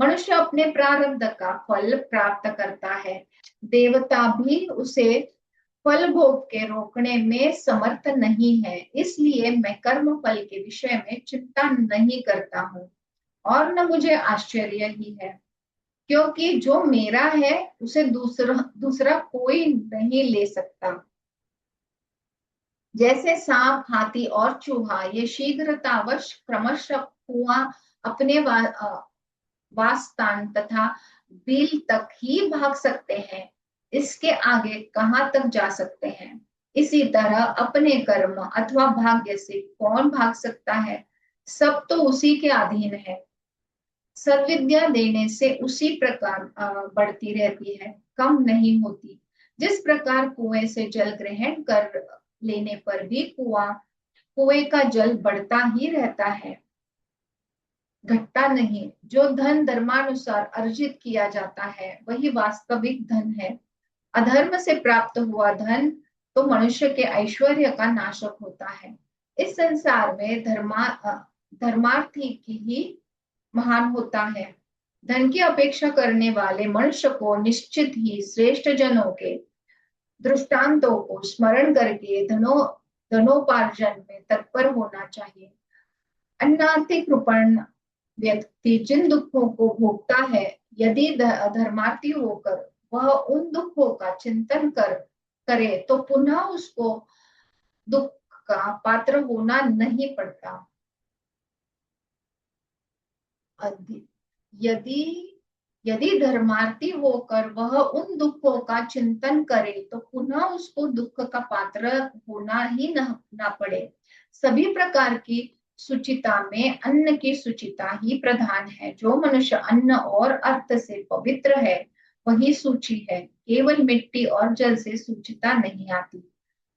Speaker 2: मनुष्य अपने प्रारब्ध का फल प्राप्त करता है। देवता भी उसे फल भोग के रोकने में समर्थ नहीं है। इसलिए मैं कर्म फल के विषय में चिंता नहीं करता हूँ और न मुझे आश्चर्य ही है, क्योंकि जो मेरा है उसे दूसरा कोई नहीं ले सकता। जैसे सांप, हाथी और चूहा ये शीघ्रतावश क्रमशः कुआं अपने वासस्थान तथा बिल तक ही भाग सकते हैं, इसके आगे कहाँ तक जा सकते हैं। इसी तरह अपने कर्म अथवा भाग्य से कौन भाग सकता है, सब तो उसी के अधीन है। सद्विद्या देने से उसी प्रकार बढ़ती रहती है, कम नहीं होती। जिस प्रकार कुएं से जल ग्रहण कर लेने पर भी कुआं कुएं का जल बढ़ता ही रहता है, घटता नहीं। जो धन धर्मानुसार अर्जित किया जाता है वही वास्तविक धन है। अधर्म से प्राप्त हुआ धन तो मनुष्य के ऐश्वर्य का नाशक होता है। इस संसार में धर्मार्थी की ही महान होता है। धन की अपेक्षा करने वाले मनुष्य को निश्चित ही श्रेष्ठ जनों के दृष्टांतों को स्मरण करके धनोपार्जन में तत्पर होना चाहिए। अन्नार्थिक कृपण व्यक्ति जिन दुखों को भोगता है, यदि धर्मार्थी होकर वह उन दुखों का चिंतन करे तो पुनः उसको दुख का पात्र होना नहीं पड़ता। यदि यदि धर्मार्थी होकर वह उन दुखों का चिंतन करे तो पुनः उसको दुख का पात्र होना ही न पड़े। सभी प्रकार की सुचिता में अन्न की सुचिता ही प्रधान है। जो मनुष्य अन्न और अर्थ से पवित्र है वही सूची है। केवल मिट्टी और जल से सुचिता नहीं आती।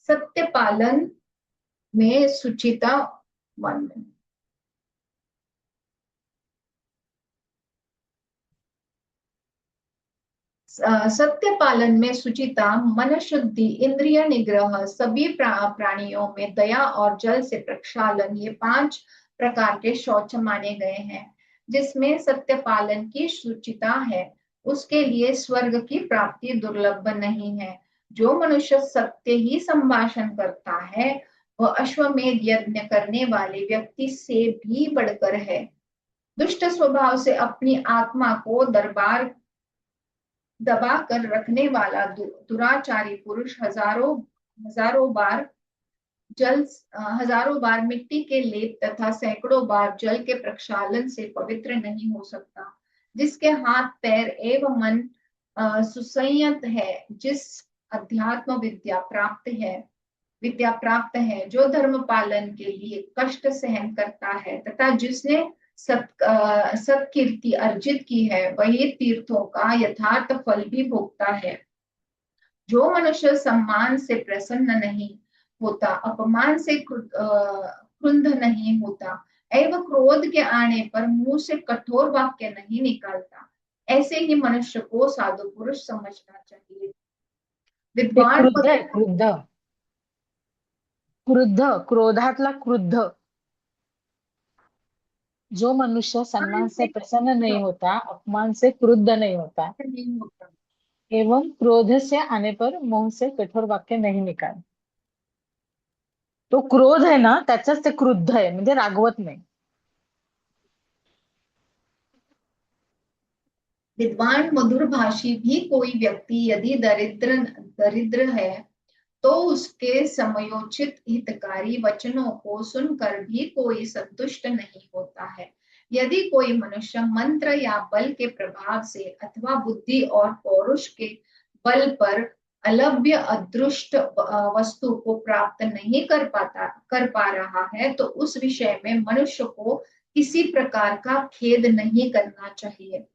Speaker 2: सत्य पालन में सुचिता मन सत्य पालन में सुचिता, मन शुद्धि, इंद्रिय निग्रह, सभी प्राणियों में दया और जल से प्रक्षालन, ये 5 प्रकार के शौच माने गए हैं। जिसमें सत्य पालन की सुचिता है उसके लिए स्वर्ग की प्राप्ति दुर्लभ नहीं है। जो मनुष्य सत्य ही संभाषण करता है वह अश्वमेध यज्ञ करने वाले व्यक्ति से भी बढ़कर है। दुष्ट स्वभाव से अपनी आत्मा को दबा कर रखने वाला दुराचारी पुरुष हजारों बार मिट्टी के लेप तथा सैकड़ों बार जल के प्रक्षालन से पवित्र नहीं हो सकता। जिसके हाथ पैर एवं मन सुसंयत है, जिस अध्यात्म विद्या प्राप्त है, जो धर्म पालन के लिए कष्ट सहन करता है तथा जिसने सत्कीर्ति अर्जित की है वही तीर्थों का यथार्थ फल भी भोगता है। जो मनुष्य सम्मान से प्रसन्न नहीं होता, अपमान से क्रुद्ध नहीं होता एवं क्रोध के आने पर मुंह से कठोर वाक्य नहीं निकालता, ऐसे ही मनुष्य को साधु पुरुष समझना चाहिए।
Speaker 3: ते
Speaker 2: विद्वान
Speaker 3: क्रुद्ध आहे, क्रुद्ध क्रुद्ध क्रोधातला क्रुद्ध। जो मनुष्य सम्मान से प्रसन्न नहीं होता, अपमान से क्रुद्ध नहीं होता
Speaker 2: नहीं होता।
Speaker 3: एवं क्रोध से आने पर मुंह से कठोर वाक्य नहीं निकाल। तो क्रोध आहे ना, त्याच्याच ते क्रुद्ध आहे, म्हणजे रागवत नाही।
Speaker 2: विद्वान मधुर भाषी भी कोई व्यक्ति यदि दरिद्र है तो उसके समयोचित हितकारी वचनों को सुनकर भी कोई संतुष्ट नहीं होता है। यदि कोई मनुष्य मंत्र या बल के प्रभाव से अथवा बुद्धि और पौरुष के बल पर अलभ्य अदृष्ट वस्तु को प्राप्त नहीं कर पा रहा है तो उस विषय में मनुष्य को किसी प्रकार का खेद नहीं करना चाहिए।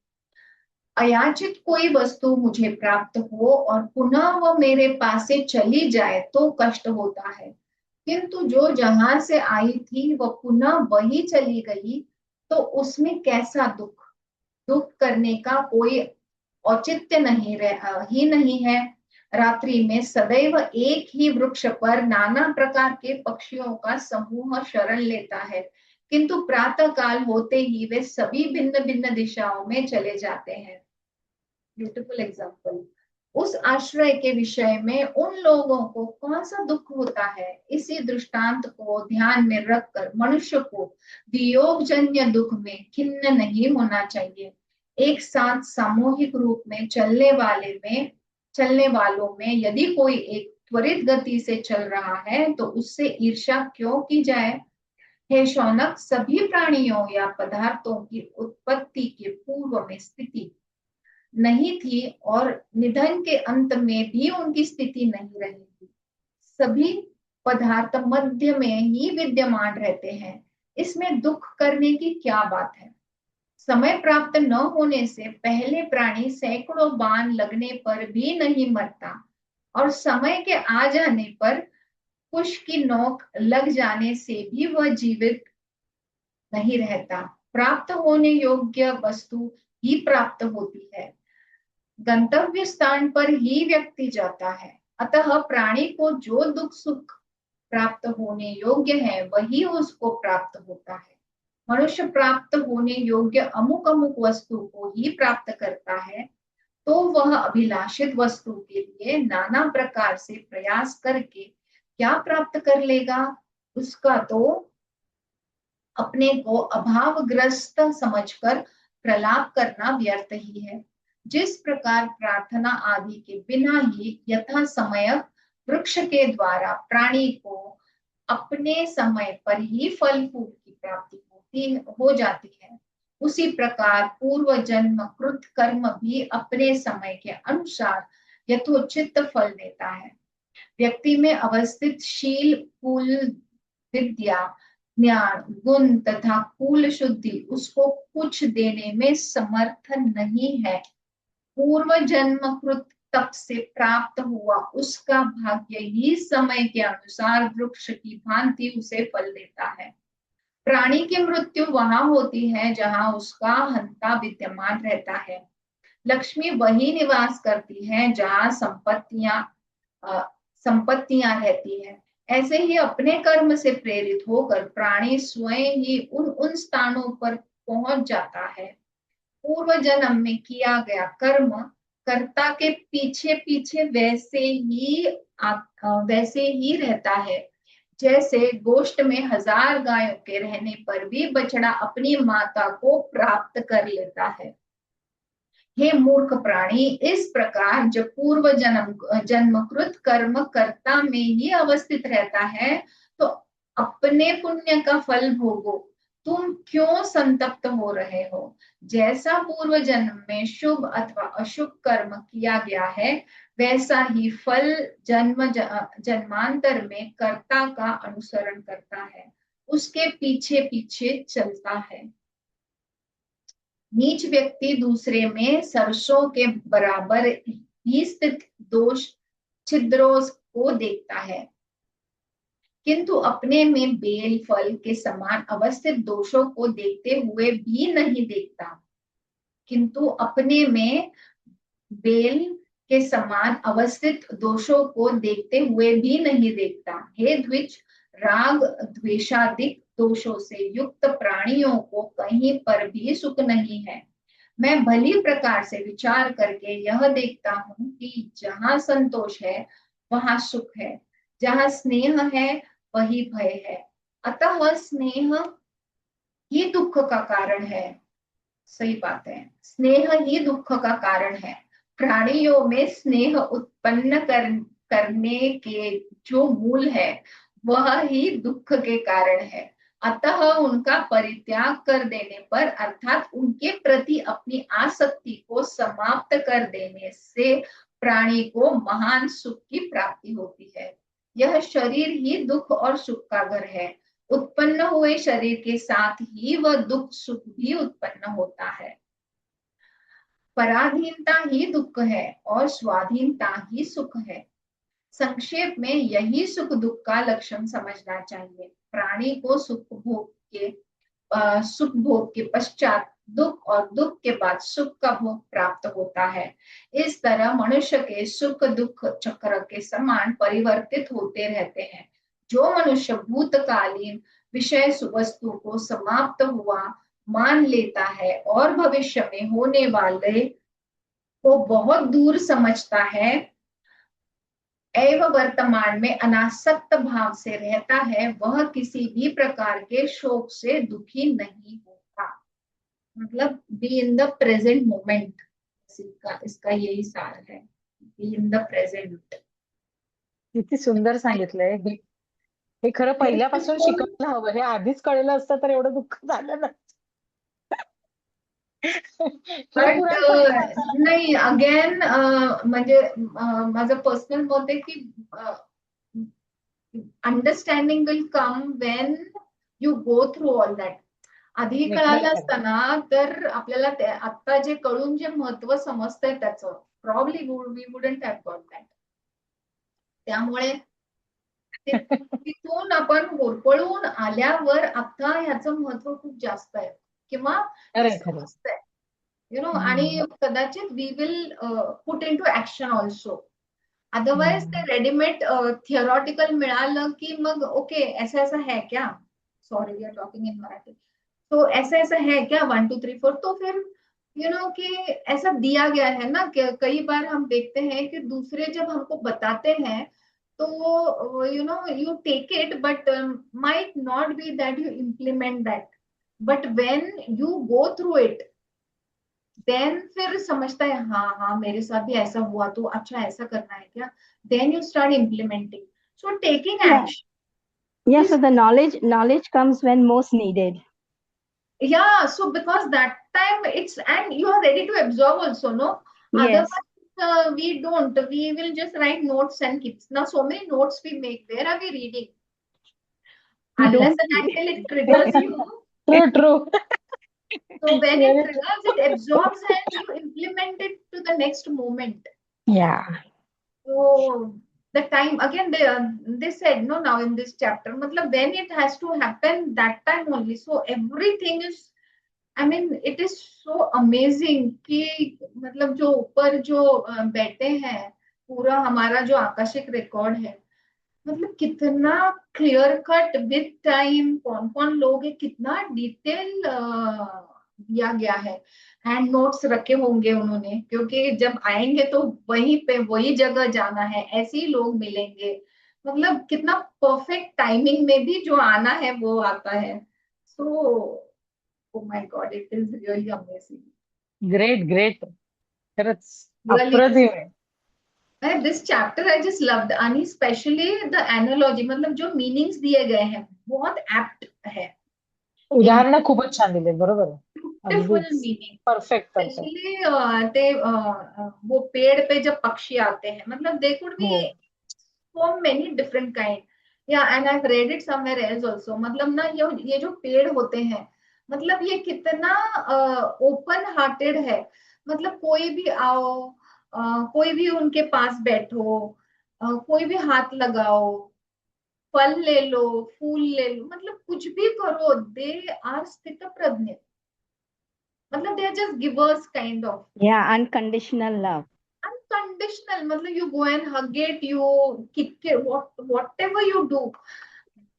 Speaker 2: अयाचित कोई वस्तु मुझे प्राप्त हो और पुनः वह मेरे पास से चली जाए तो कष्ट होता है, किंतु जो जहां से आई थी वह पुनः वही चली गई तो उसमें कैसा दुख करने का कोई औचित्य नहीं है। रात्रि में सदैव एक ही वृक्ष पर नाना प्रकार के पक्षियों का समूह शरण लेता है, किंतु प्रातः काल होते ही वे सभी भिन्न भिन्न दिशाओं में चले जाते हैं। Beautiful example. उस आश्रय के विषय में उन लोगों को कौन सा दुख होता है, इसी दृष्टांत को ध्यान में रखकर मनुष्य को वियोगजन्य दुख में खिन्न नहीं होना चाहिए। एक साथ सामूहिक रूप में चलने वालों में यदि कोई एक त्वरित गति से चल रहा है तो उससे ईर्ष्या क्यों की जाए। हे शौनक, सभी प्राणियों या पदार्थों की उत्पत्ति के पूर्व में स्थिति नहीं थी और निधन के अंत में भी उनकी स्थिति नहीं रहेगी। सभी पदार्थ मध्य में ही विद्यमान रहते हैं, इसमें दुख करने की क्या बात है। समय प्राप्त न होने से पहले प्राणी सैकड़ों बाण लगने पर भी नहीं मरता और समय के आ जाने पर कुश की नोक लग जाने से भी वह जीवित नहीं रहता। प्राप्त होने योग्य वस्तु ही प्राप्त होती है, गंतव्य स्थान पर ही व्यक्ति जाता है। अतः प्राणी को जो दुख सुख प्राप्त होने योग्य है वही उसको प्राप्त होता है। मनुष्य प्राप्त होने योग्य अमुक अमुक वस्तु को ही प्राप्त करता है, तो वह अभिलाषित वस्तु के लिए नाना प्रकार से प्रयास करके क्या प्राप्त कर लेगा? उसका तो अपने को अभावग्रस्त समझकर प्रलाप करना व्यर्थ ही है। जिस प्रकार प्रार्थना आदि के बिना ही यथा समय वृक्ष के द्वारा प्राणी को अपने समय पर ही फल फूल की प्राप्ति होती हो जाती है, उसी प्रकार पूर्व जन्म कृत कर्म भी अपने समय के अनुसार यथोचित फल देता है। व्यक्ति में अवस्थित शील, कुल, विद्या, ज्ञान, गुण तथा कुल शुद्धि उसको कुछ देने में समर्थ नहीं है। पूर्व जन्म कृत तप से प्राप्त हुआ उसका भाग्य ही समय के अनुसार वृक्ष की भांति उसे फल देता है। प्राणी की मृत्यु वहां होती है जहां उसका हंता विद्यमान रहता है। लक्ष्मी वही निवास करती है जहां संपत्तियां रहती है। ऐसे ही अपने कर्म से प्रेरित होकर प्राणी स्वयं ही उन उन स्थानों पर पहुंच जाता है। पूर्व जन्म में किया गया कर्म कर्ता के पीछे पीछे वैसे ही रहता है, जैसे गोष्ठ में 1000 गायों के रहने पर भी बछड़ा अपनी माता को प्राप्त कर लेता है। हे मूर्ख प्राणी, इस प्रकार जब पूर्व जन्मकृत कर्म कर्ता में ही अवस्थित रहता है, तो अपने पुण्य का फल भोगो। तुम क्यों संतप्त हो रहे हो? जैसा पूर्व जन्म में शुभ अथवा अशुभ कर्म किया गया है, वैसा ही फल जन्मांतर में कर्ता का अनुसरण करता है, उसके पीछे पीछे चलता है। नीच व्यक्ति दूसरे में सरसों के बराबर ही स्थित दोष छिद्रों को देखता है, किंतु अपने में बेल फल के समान अवस्थित दोषों को देखते हुए भी नहीं देखता। किंतु अपने में बेल के समान अवस्थित दोषों को देखते हुए भी नहीं देखता। हे द्विज, राग द्वेषादिक दोषों से युक्त प्राणियों को कहीं पर भी सुख नहीं है। मैं भली प्रकार से विचार करके यह देखता हूँ कि जहाँ संतोष है वहां सुख है, जहाँ स्नेह है वही भय है। अतः स्नेह ही दुख का कारण है। सही बात है, स्नेह ही दुख का कारण है। प्राणियों में स्नेह उत्पन्न करने के जो मूल है वह ही दुख के कारण है। अतः उनका परित्याग कर देने पर, अर्थात उनके प्रति अपनी आसक्ति को समाप्त कर देने से प्राणी को महान सुख की प्राप्ति होती है। यह शरीर ही दुख और सुख का घर है। उत्पन्न हुए शरीर के साथ ही वह दुख सुख भी उत्पन्न होता है। पराधीनता ही दुख है और स्वाधीनता ही सुख है। संक्षेप में यही सुख दुख का लक्षण समझना चाहिए। प्राणी को सुख भोग के पश्चात दुख और दुख के बाद सुख का भोग प्राप्त होता है। इस तरह मनुष्य के सुख दुख चक्र के समान परिवर्तित होते रहते हैं। जो मनुष्य भूतकालीन विषय वस्तु को समाप्त हुआ मान लेता है और भविष्य में होने वाले को बहुत दूर समझता है एवं वर्तमान में अनासक्त भाव से रहता है, वह किसी भी प्रकार के शोक से दुखी नहीं होता। मतलब be in the present moment, इसका यही सार है, बी इन द प्रेजेंट।
Speaker 3: किती सुंदर सांगितलंय हे. हे खरं पहिल्यापासून शिकायला हवं. हे आधीच कळलं असतं तर एवढं दुःख झालं नसतं. हे
Speaker 2: बट
Speaker 3: पुराण पहिलं वाचायला
Speaker 2: नाही, अगेन म्हणजे माझं पर्सनल मत आहे की understanding will come when you go through all that. आधी
Speaker 3: नाही, खरं
Speaker 2: कळालं
Speaker 3: खरं.
Speaker 2: असतं ना तर आपल्याला आता जे कळून जे महत्व समजतंय त्याचं probably we wouldn't have got that. त्यामुळे तिथून आपण होरपळून आल्यावर आता ह्याचं महत्व खूप जास्त आहे किंवा ते
Speaker 3: खरंय खरंय.
Speaker 2: समजतंय, यु नो, आणि
Speaker 3: हम्म,
Speaker 2: कदाचित we will put into action also. Otherwise ते
Speaker 3: हम्म.
Speaker 2: रेडीमेड थियोरटिकल मिळालं की मग ओके ऐसा ऐसा है क्या, sorry we are talking in Marathi, तो ऐसा ऐसा है क्या 1 2 3 4, तो फिर कि ऐसा दिया गया है ना कि कई बार हम देखते हैं कि दूसरे जब हमको बताते हैं तो you take it but might not be that you implement that, but when you go through it then फिर समझता है हाँ हाँ मेरे साथ भी ऐसा हुआ तो अच्छा ऐसा करना है क्या, then you start implementing. So taking
Speaker 4: Yeah,
Speaker 2: action
Speaker 4: yeah.
Speaker 2: Is,
Speaker 4: So the knowledge comes when most needed.
Speaker 2: yeah, so because that time it's, and you are ready to absorb also, no,
Speaker 4: Yes.
Speaker 2: otherwise we don't, we will just write notes and keep. Now so many notes we make, where are we reading?
Speaker 4: We
Speaker 2: Unless
Speaker 4: don't
Speaker 2: and
Speaker 4: read.
Speaker 2: until it triggers you.
Speaker 3: True, true.
Speaker 2: So when it
Speaker 3: Very true.
Speaker 2: triggers, it absorbs and you implement it to the next moment.
Speaker 3: Yeah.
Speaker 2: So the time again, they said no now in this chapter, matlab when it has to happen that time only. So everything is, I mean it is so amazing कि मतलब जो ऊपर जो बैठे हैं, पूरा हमारा जो आकाशिक रिकॉर्ड है, मतलब कितना क्लियर कट विद टाइम, कौन कौन लोग है, कितना डिटेल दिया गया है. हैंड नोट्स रखे होंगे उन्होंने, क्योंकि जब आएंगे तो वहीं पे वही जगह जाना है, ऐसे ही लोग मिलेंगे. मतलब कितना परफेक्ट टाइमिंग में भी जो आना है वो आता है. So oh my God, it is really amazing.
Speaker 3: Great, great. खरंच
Speaker 2: रियली
Speaker 3: अप्रतिम आहे.
Speaker 2: This chapter I just loved, आणि स्पेशली द एनोलॉजी, मतलब जो मीनिंग्स दिए गए हैं बहुत एप्ट है.
Speaker 3: उदाहरणं खूपच छान दिले, बरोबर आहे.
Speaker 2: ब्यूटिफुल
Speaker 3: अगदीच
Speaker 2: मीनिंग.
Speaker 3: Perfect perfect.
Speaker 2: स्पेशली ते वो पेड़ पे जब पक्षी आते हैं, मतलब दे कुड
Speaker 3: हो.
Speaker 2: Be so many different kind, या and I read it somewhere else also. मतलब ना ये जो पेड़ होते हैं, मतलब ये कितना ओपन हार्टेड है. मतलब कोई भी आओ, कोई भी उनके पास बैठो, कोई भी हाथ लगाओ, फल ले लो, फूल ले लो, मतलब कुछ भी करो, दे आर स्थित प्रज्ञ. मतलब they are just givers kind of.
Speaker 4: Yeah, unconditional love.
Speaker 2: Unconditional, मतलब you go and hug it, you kick it, whatever you do,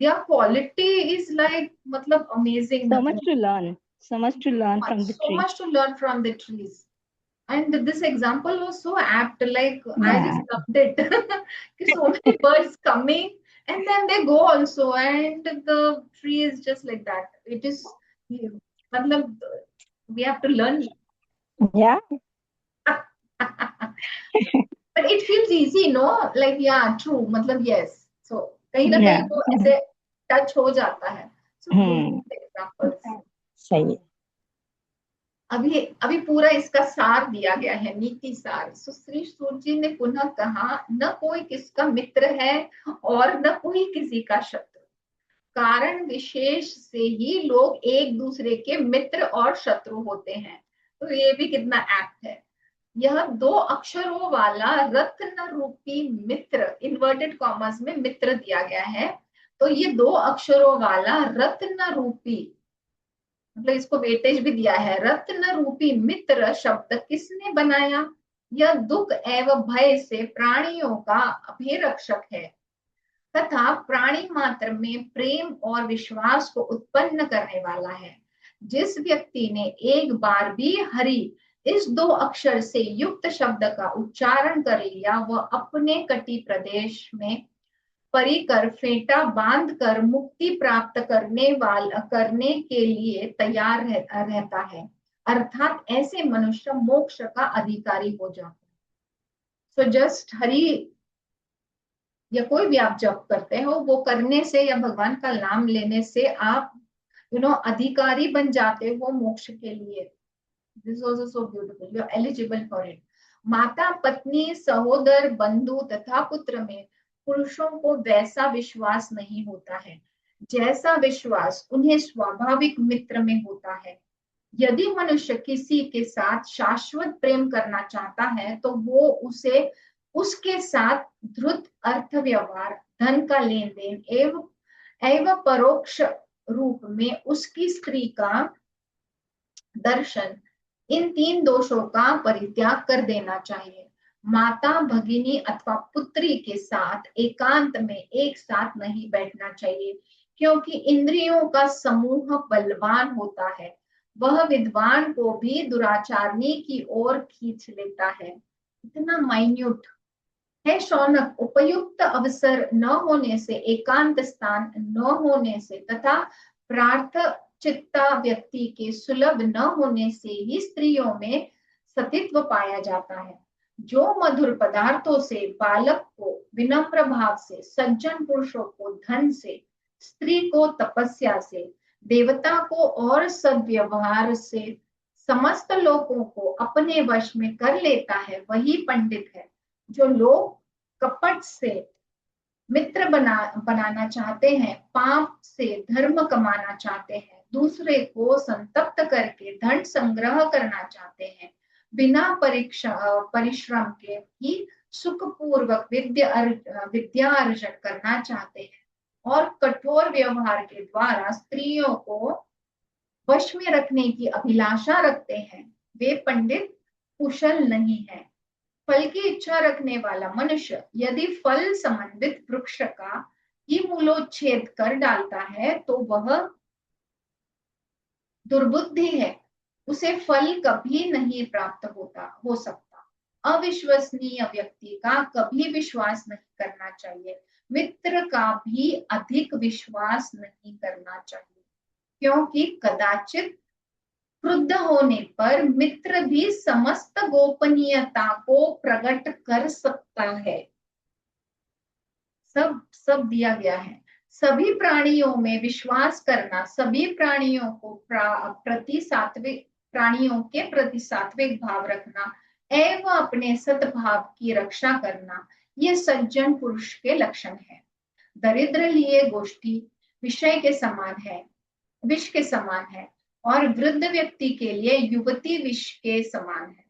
Speaker 2: their quality is like मतलब amazing.
Speaker 4: So much
Speaker 2: मतलब
Speaker 4: to learn. So much to learn from the
Speaker 2: so
Speaker 4: tree.
Speaker 2: much to learn from the trees. And this example was so apt, like I
Speaker 4: Yeah.
Speaker 2: just loved it. कि so many birds coming and then they go also, and the tree is just like that. It is, मतलब we have to learn.
Speaker 4: Yeah.
Speaker 2: But it feels easy, no, like yeah true, मतलब yes. So कहीं ना कहीं
Speaker 4: Yeah.
Speaker 2: वो ऐसे touch हो जाता है. So
Speaker 4: Hmm.
Speaker 2: beautiful examples.
Speaker 4: सही है.
Speaker 2: अभी अभी पूरा इसका सार दिया गया है, नीति सार. सो श्री सूत जी ने पुनः कहा, न कोई किसका मित्र है और न कोई किसी का शत्रु, कारण विशेष से ही लोग एक दूसरे के मित्र और शत्रु होते हैं. तो ये भी कितना एप्ट है. यह 2 अक्षरों वाला रत्न रूपी मित्र, इन्वर्टेड कॉमर्स में मित्र दिया गया है, तो ये 2 अक्षरों वाला रत्न रूपी, मतलब इसको वेटेज भी दिया है. रत्न रूपी मित्र शब्द किसने बनाया? यह दुख एवं भय से प्राणियों का अभिरक्षक है तथा प्राणी मात्र में प्रेम और विश्वास को उत्पन्न करने वाला है. जिस व्यक्ति ने एक बार भी हरि इस 2 अक्षर से युक्त शब्द का उच्चारण कर लिया, वह अपने कटी प्रदेश में परिकर फेंटा बांध कर मुक्ति प्राप्त करने के लिए तैयार रहता है. अर्थात ऐसे मनुष्य मोक्ष का अधिकारी हो जाता है. सो जस्ट हरि या कोई भी आप जप करते हो, वो करने से या भगवान का नाम लेने से आप अधिकारी बन जाते हो मोक्ष के लिए. This is also so beautiful, you are eligible for it. माता, पत्नी, सहोदर, बंधु तथा पुत्र में पुरुषों को वैसा विश्वास नहीं होता है जैसा विश्वास उन्हें स्वाभाविक मित्र में होता है. यदि मनुष्य किसी के साथ शाश्वत प्रेम करना चाहता है तो वो उसे उसके साथ द्रुत अर्थ व्यवहार, धन का लेन देन एवं परोक्ष रूप में उसकी स्त्री का दर्शन, इन 3 दोषों का परित्याग कर देना चाहिए। माता, भगिनी अथवा पुत्री के साथ एकांत में एक साथ नहीं बैठना चाहिए, क्योंकि इंद्रियों का समूह बलवान होता है, वह विद्वान को भी दुराचारनी की ओर खींच लेता है। इतना माइन्यूट है शौनक। उपयुक्त अवसर न होने से, एकांत स्थान न होने से तथा प्रार्थ चित्ता व्यक्ति के सुलभ न होने से ही स्त्रियों में सतीत्व पाया जाता है। जो मधुर पदार्थों से, बालक को विनम्र भाव से, सज्जन पुरुषों को धन से, स्त्री को तपस्या से, देवता को और सद्व्यवहार से समस्त लोगों को अपने वश में कर लेता है, वही पंडित है। जो लोग कपट से मित्र बनाना चाहते हैं, पाप से धर्म कमाना चाहते हैं, दूसरे को संतप्त करके धन संग्रह करना चाहते हैं, बिना परिश्रम के ही सुखपूर्वक विद्या अर्जन करना चाहते हैं और कठोर व्यवहार के द्वारा स्त्रियों को वश में रखने की अभिलाषा रखते हैं, वे पंडित कुशल नहीं है। फल की इच्छा रखने वाला मनुष्य यदि फल संबंधित वृक्ष का ही मूलोच्छेद कर डालता है तो वह दुर्बुद्धि है, उसे फल कभी नहीं प्राप्त हो सकता। अविश्वसनीय व्यक्ति का कभी विश्वास नहीं करना चाहिए, मित्र का भी अधिक विश्वास नहीं करना चाहिए, क्योंकि कदाचित क्रुद्ध होने पर मित्र भी समस्त गोपनीयता को प्रकट कर सकता है। सब दिया गया है। सभी प्राणियों में विश्वास करना, सभी प्राणियों को प्राणियों के प्रति सात्विक भाव रखना एवं अपने सद्भाव की रक्षा करना, ये सज्जन पुरुष के लक्षण है। दरिद्र लिए गोष्ठी विषय के समान है, विष के समान है, और वृद्ध व्यक्ति के लिए युवती विष के समान है।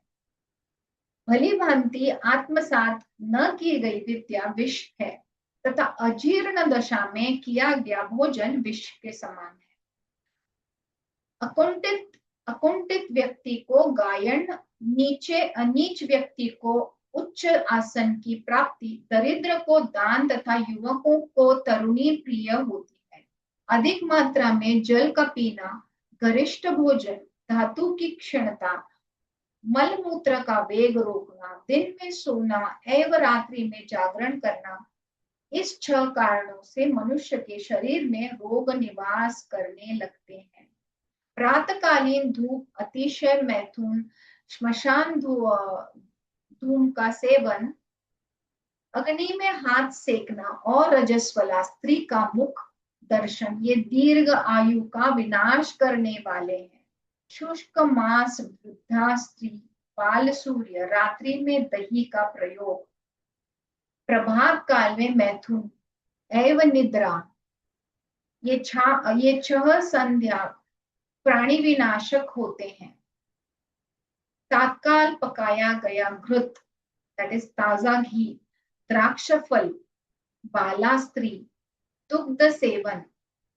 Speaker 2: भली भांति आत्मसात न की गई विद्या विष है तथा अजीर्ण दशा में किया गया भोजन विष के समान है। अकुंठित व्यक्ति को गायन, नीच व्यक्ति को उच्च आसन की प्राप्ति, दरिद्र को दान तथा युवकों को तरुणी प्रिय होती है। अधिक मात्रा में जल का पीना, गरिष्ठ भोजन, धातु की क्षीणता, मल मूत्र का वेग रोकना, दिन में सोना एवं रात्रि में जागरण करना, इस 6 कारणों से मनुष्य के शरीर में रोग निवास करने लगते हैं। प्रातकालीन धूप, अतिशय मैथुन, श्मशान धूम का सेवन, अग्नि में हाथ सेकना और रजस्वला स्त्री का मुख दर्शन, ये दीर्घ आयु का विनाश करने वाले हैं। शुष्क मांस, वृद्धा स्त्री, बाल सूर्य, रात्रि में दही का प्रयोग, प्रभात काल में मैथुन एवं निद्रा, ये 6 संध्या प्राणी विनाशक होते हैं। तात्काल पकाया गया घृत, दैट इज ताजा घी, द्राक्ष फल, बाला स्त्री, दुग्ध सेवन,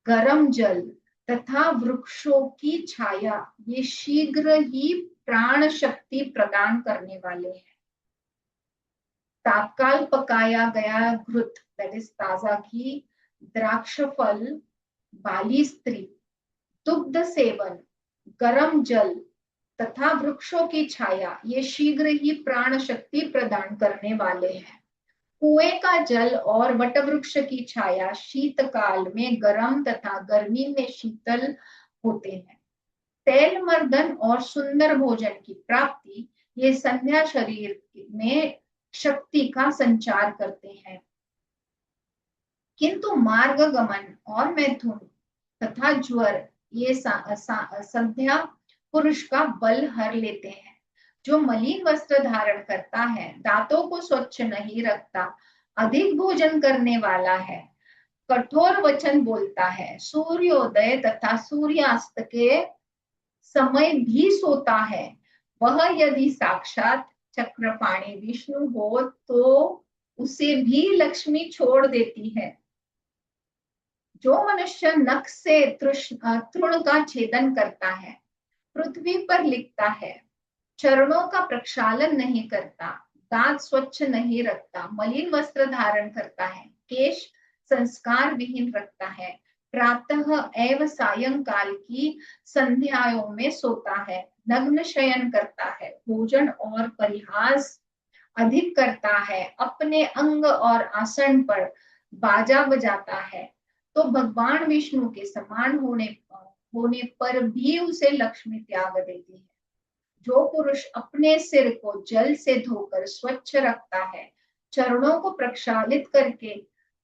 Speaker 2: गरम जल तथा वृक्षों की छाया, ये शीघ्र ही प्राण शक्ति प्रदान करने वाले हैं। तात्काल पकाया गया घृत, दैट इज ताजा घी, द्राक्ष फल, बाली स्त्री, दुग्ध सेवन, गरम जल तथा वृक्षों की छाया, ये शीघ्र ही प्राण शक्ति प्रदान करने वाले हैं। कुएं का जल और वटवृक्ष की छाया शीतकाल में गर्म तथा गर्मी में शीतल होते हैं। तेल मर्दन और सुंदर भोजन की प्राप्ति, ये संध्या शरीर में शक्ति का संचार करते हैं। किंतु मार्ग गमन और मैथुन तथा ज्वर, ये संध्या पुरुष का बल हर लेते हैं। जो मलिन वस्त्र धारण करता है, दांतों को स्वच्छ नहीं रखता, अधिक भोजन करने वाला है, कठोर वचन बोलता है, सूर्योदय तथा सूर्यास्त के समय भी सोता है, वह यदि साक्षात चक्रपाणी विष्णु हो तो उसे भी लक्ष्मी छोड़ देती है। जो मनुष्य नख से तृण का छेदन करता है, पृथ्वी पर लिखता है, चरणों का प्रक्षालन नहीं करता, दांत स्वच्छ नहीं रखता, मलिन वस्त्र धारण करता है, केश संस्कार विहीन रखता है, प्रातः एवं सायंकाल की संध्याओं में सोता है, नग्न शयन करता है, भोजन और परिहास अधिक करता है, अपने अंग और आसन पर बाजा बजाता है, तो भगवान विष्णु के समान होने पर भी उसे लक्ष्मी त्याग देती है। जो पुरुष अपने सिर को जल से धोकर स्वच्छ रखता है, चरणों को प्रक्षालित करके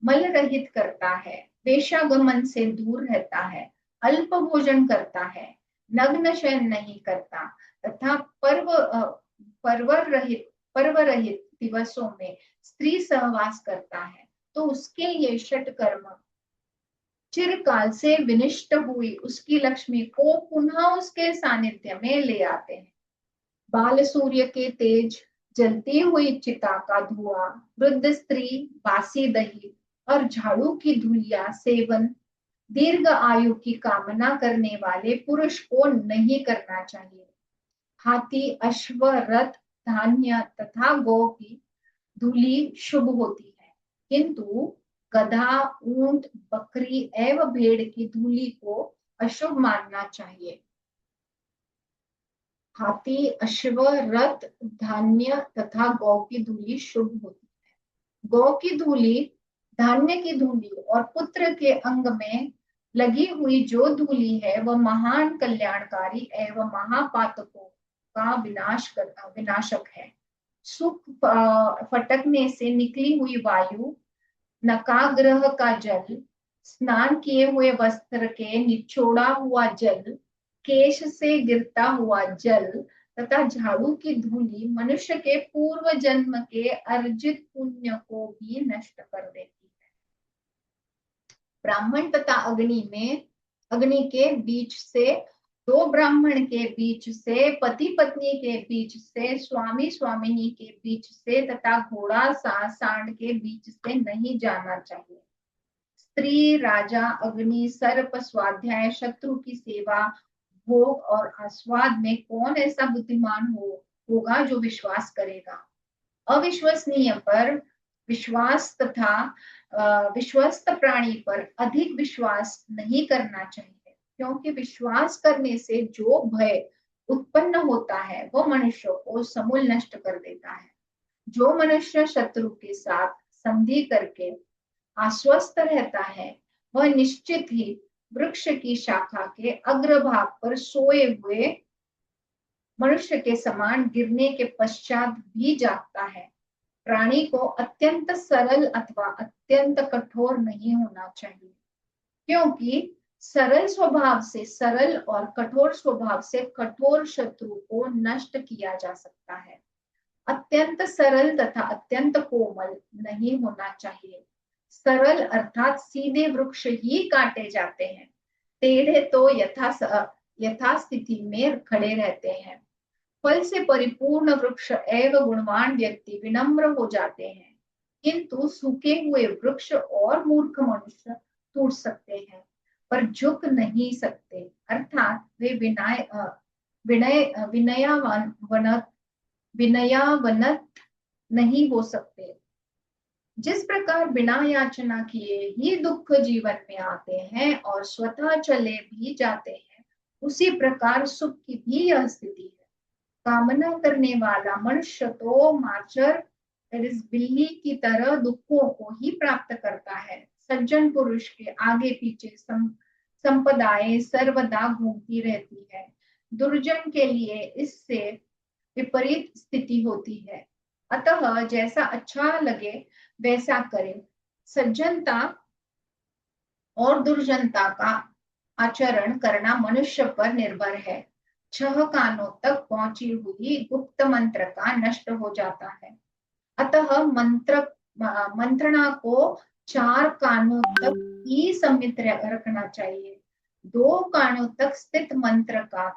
Speaker 2: मल रहित करता है, वेश्यागमन से दूर रहता है, अल्प भोजन करता है, नग्न शयन नहीं करता तथा पर्व रहित दिवसों में स्त्री सहवास करता है, तो उसके लिए षट कर्म चिरकाल से विनिष्ट हुई उसकी लक्ष्मी को पुनः उसके सानिध्य में ले आते हैं। बाल सूर्य के तेज, जलती हुई चिता का धुआं, वृद्ध स्त्री, बासी दही और झाड़ू की धुलिया सेवन दीर्घ आयु की कामना करने वाले पुरुष को नहीं करना चाहिए। हाथी, अश्व, रथ, धान्य तथा गौ की धूलि शुभ होती है, किंतु गधा, ऊंट, बकरी एवं भेड़ की धूलि को अशुभ मानना चाहिए। हाथी, अश्व, रथ, धान्य तथा गौ की धूलि शुभ होती है। गौ की धूलि, धान्य की धूलि और पुत्र के अंग में लगी हुई जो धूलि है वह महान कल्याणकारी एवं महापातकों का विनाशक है। सुख फटकने से निकली हुई वायु, नकाग्रह का जल, स्नान किए हुए वस्त्र के निचोड़ा हुआ जल, केश से गिरता हुआ जल तथा झाड़ू की धूलि मनुष्य के पूर्व जन्म के अर्जित पुण्य को भी नष्ट कर देती है। ब्राह्मण तथा अग्नि के बीच से, दो ब्राह्मण के बीच से, पति पत्नी के बीच से, स्वामी स्वामिनी के बीच से तथा घोड़ा सांड के बीच से नहीं जाना चाहिए। स्त्री, राजा, अग्नि, सर्प, स्वाध्याय, शत्रु की सेवा, भोग और आस्वाद में कौन ऐसा बुद्धिमान होगा जो विश्वास करेगा। अविश्वसनीय पर विश्वास तथा विश्वस्त प्राणी पर अधिक विश्वास नहीं करना चाहिए, क्योंकि विश्वास करने से जो भय उत्पन्न होता है वह मनुष्य को समूल नष्ट कर देता है। जो मनुष्य शत्रु के साथ संधि करके आश्वस्त रहता है वह निश्चित ही वृक्ष की शाखा के अग्रभाग पर सोए हुए मनुष्य के समान गिरने के पश्चात भी जागता है। प्राणी को अत्यंत सरल अथवा अत्यंत कठोर नहीं होना चाहिए, क्योंकि सरल स्वभाव से सरल और कठोर स्वभाव से कठोर शत्रु को नष्ट किया जा सकता है। अत्यंत सरल तथा अत्यंत कोमल नहीं होना चाहिए। सरल अर्थात सीधे वृक्ष ही काटे जाते हैं, टेढ़े तो यथास्थिति में खड़े रहते हैं। फल से परिपूर्ण वृक्ष एवं गुणवान व्यक्ति विनम्र हो जाते हैं, किंतु सूखे हुए वृक्ष और मूर्ख मनुष्य टूट सकते हैं पर झुक नहीं सकते, अर्थात वे विनयावनत नहीं हो सकते। जिस प्रकार बिना याचना किए ही दुख जीवन में आते हैं और स्वतः चले भी जाते हैं, उसी प्रकार सुख की भी यह स्थिति है। कामना करने वाला मनुष्य तो माचर बिल्ली की तरह दुखों को ही प्राप्त करता है। सज्जन पुरुष के आगे पीछे संपदाएं सर्वदा घूमती रहती है। दुर्जन के लिए इससे विपरीत स्थिति होती है। अतः जैसा अच्छा लगे वैसा करे। सज्जनता और दुर्जनता का आचरण करना मनुष्य पर निर्भर है। 6 कानों तक पहुंची हुई गुप्त मंत्र का नष्ट हो जाता है। अतः मंत्रणा को 4 कानों तक ही सीमित रखना चाहिए। 2 कानों तक स्थित मंत्र का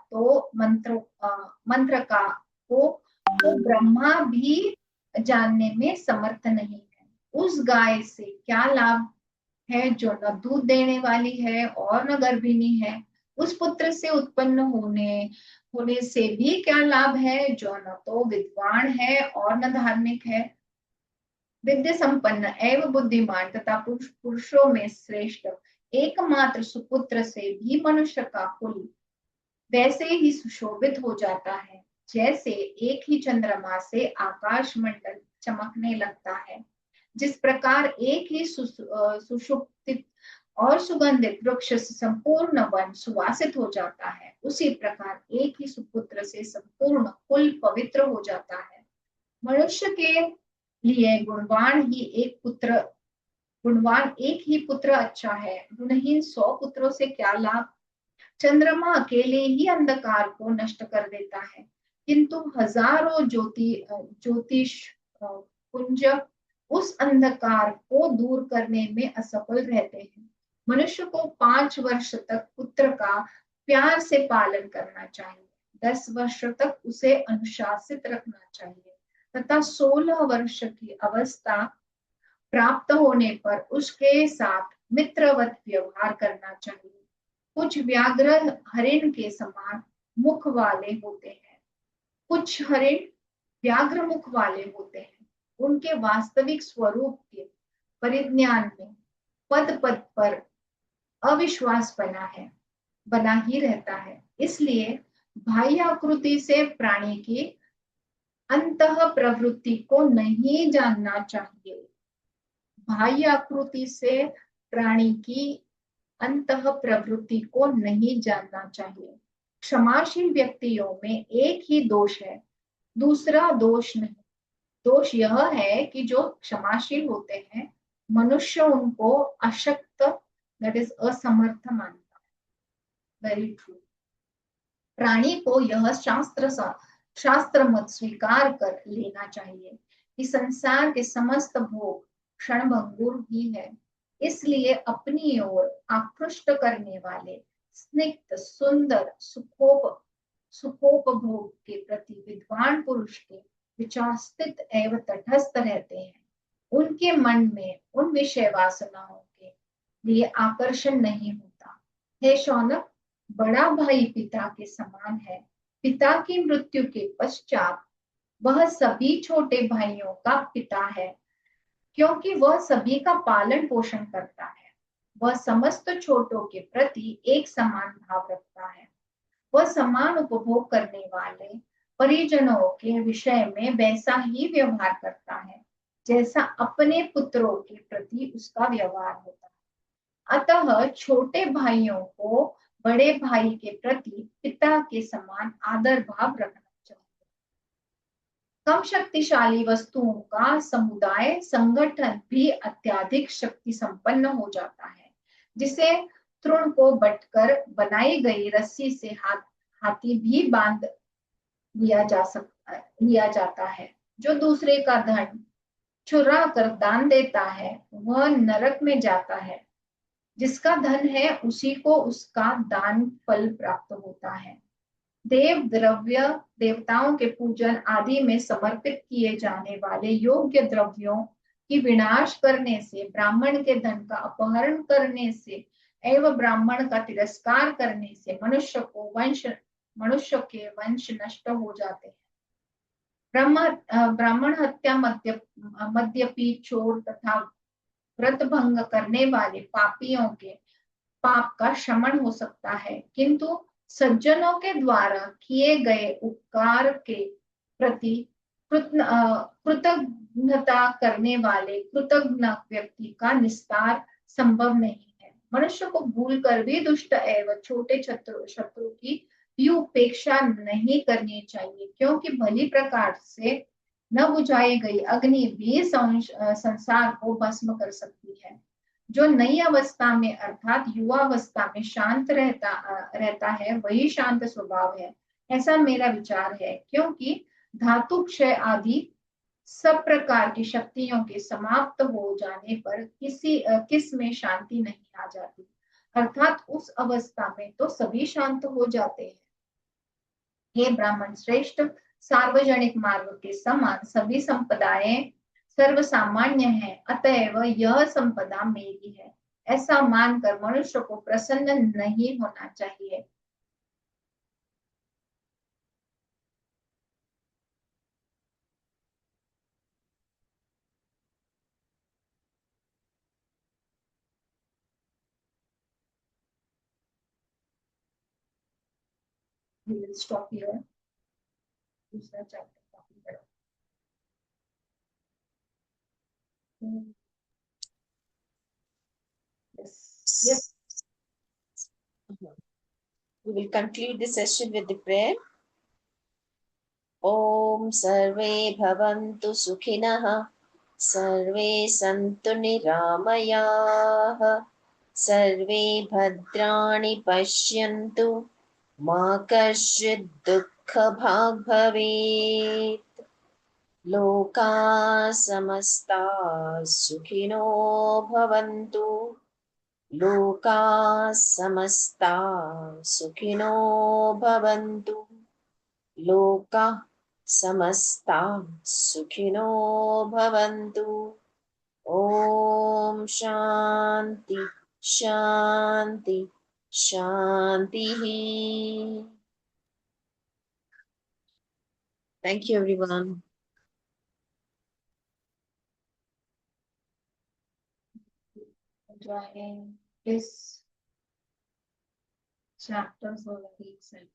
Speaker 2: तो ब्रह्मा भी जानने में समर्थ नहीं है। उस गाय से क्या लाभ है जो न दूध देने वाली है और न गर्भिणी है? उस पुत्र से उत्पन्न होने से भी क्या लाभ है जो न तो विद्वान है और न धार्मिक है? विद्या संपन्न एवं बुद्धिमान तथा पुरुषों में श्रेष्ठ एकमात्र सुपुत्र से भी मनुष्य का कुल वैसे ही सुशोभित हो जाता है जैसे एक ही चंद्रमा से आकाश मंडल चमकने लगता है। जिस प्रकार एक ही सुषुप्त और सुगंधित वृक्ष से संपूर्ण वन सुवासित हो जाता है, उसी प्रकार एक ही सुपुत्र से संपूर्ण कुल पवित्र हो जाता है। मनुष्य के लिए गुणवान एक ही पुत्र अच्छा है, गुणहीन 100 पुत्रों से क्या लाभ? चंद्रमा अकेले ही अंधकार को नष्ट कर देता है, किंतु हजारों ज्योतिष पुंज उस अंधकार को दूर करने में असफल रहते हैं। मनुष्य को 5 वर्ष तक पुत्र का प्यार से पालन करना चाहिए, 10 वर्ष तक उसे अनुशासित रखना चाहिए तथा 16 वर्ष की अवस्था प्राप्त होने पर उसके साथ मित्रवत व्यवहार करना चाहिए। कुछ व्याघ्र हरिण के समान मुख वाले होते हैं, कुछ हरिण व्याघ्र मुख वाले होते हैं। उनके वास्तविक स्वरूप के परिज्ञान में पद पद पर अविश्वास बना ही रहता है। इसलिए बाह्य आकृति से प्राणी की अंतः प्रवृत्ति को नहीं जानना चाहिए। बाह्य आकृति से प्राणी की अंतः प्रवृत्ति को नहीं जानना चाहिए। क्षमाशील व्यक्तियों में एक ही दोष है, दूसरा दोष नहीं। दोष यह है कि जो क्षमाशील होते हैं मनुष्य उनको अशक्त दैट इज असमर्थ मानता है। Very true. प्राणी को यह शास्त्र मत स्वीकार कर लेना चाहिए कि संसार के समस्त भोग क्षणभंगुर ही है। इसलिए अपनी ओर आकृष्ट करने वाले स्निग्ध सुंदर सुखोपभोग के प्रति विद्वान पुरुष के विचार स्थित एवं तटस्थ रहते हैं। उनके मन में उन विषय वासनाओं के लिए आकर्षण नहीं होता। हे शौनक, बड़ा भाई पिता के समान है। पिता की मृत्यु के पश्चात वह सभी छोटे भाइयों का पिता है, क्योंकि वह सभी का पालन पोषण करता है। वह समस्त छोटों के प्रति एक समान भाव रखता है। वह समान उपभोग करने वाले परिजनों के विषय में वैसा ही व्यवहार करता है जैसा अपने पुत्रों के प्रति उसका व्यवहार होता है। अतः छोटे भाइयों को बड़े भाई के प्रति पिता के समान आदर भाव रखना चाहिए। कम शक्तिशाली वस्तुओं का समुदाय संगठन भी अत्यधिक शक्ति संपन्न हो जाता है, जिसे तृण को बटकर बनाई गई रस्सी से हाथी भी बांध लिया जाता है। जो दूसरे का धन चुरा कर दान देता है वह नरक में जाता है। जिसका धन है उसी को उसका दान फल प्राप्त होता है। द्रव्य देवताओं के पूजन आदि में समर्पित किए जाने वाले योग्य द्रव्यों की विनाश करने से, ब्राह्मण के धन का अपहरण करने से एवं ब्राह्मण का तिरस्कार करने से मनुष्य के वंश नष्ट हो जाते हैं। ब्राह्मण हत्या, मद्यपी, चोर तथा व्रत भंग करने वाले पापियों के पाप का शमन हो सकता है, किंतु सज्जनों के द्वारा किए गए उपकार के प्रति कृतज्ञता करने वाले कृतज्ञ व्यक्ति का निस्तार संभव नहीं है। मनुष्य को भूलकर भी दुष्ट एवं छोटे शत्रु की भी उपेक्षा नहीं करनी चाहिए, क्योंकि भली प्रकार से न बुझाई गई अग्नि भी संसार को भस्म कर सकती है। जो नई अवस्था में अर्थात युवावस्था में शांत रहता है वही शांत स्वभाव है, ऐसा मेरा विचार है, क्योंकि धातु क्षय आदि सब प्रकार की शक्तियों के समाप्त हो जाने पर किस में शांति नहीं आ जाती, अर्थात उस अवस्था में तो सभी शांत हो जाते हैं। हे ब्राह्मण श्रेष्ठ, सार्वजनिक मार्ग के समान सभी सर्व सामान्य है, अतएव यह संपदा मेरी है, ऐसा मानकर मनुष्य को प्रसन्न नहीं होना चाहिए। We will stop here. दूसरा चैप्टर काफी बड़ा। Yes. Yes.
Speaker 1: We will conclude the session with the prayer. Om Sarve Bhavantu Sukhinah, Sarve Santu Niramayah, Sarve Bhadrani Pashyantu, Ma Kaschid Dukkha Bhag Bhavet, Loka Samasta Sukhino Bhavantu, Loka Samasta Sukhino Bhavantu, Loka Samasta Sukhino Bhavantu. Om Shanti Shanti Shanti. Thank you, everyone.
Speaker 2: Enjoying this chapter so very exciting.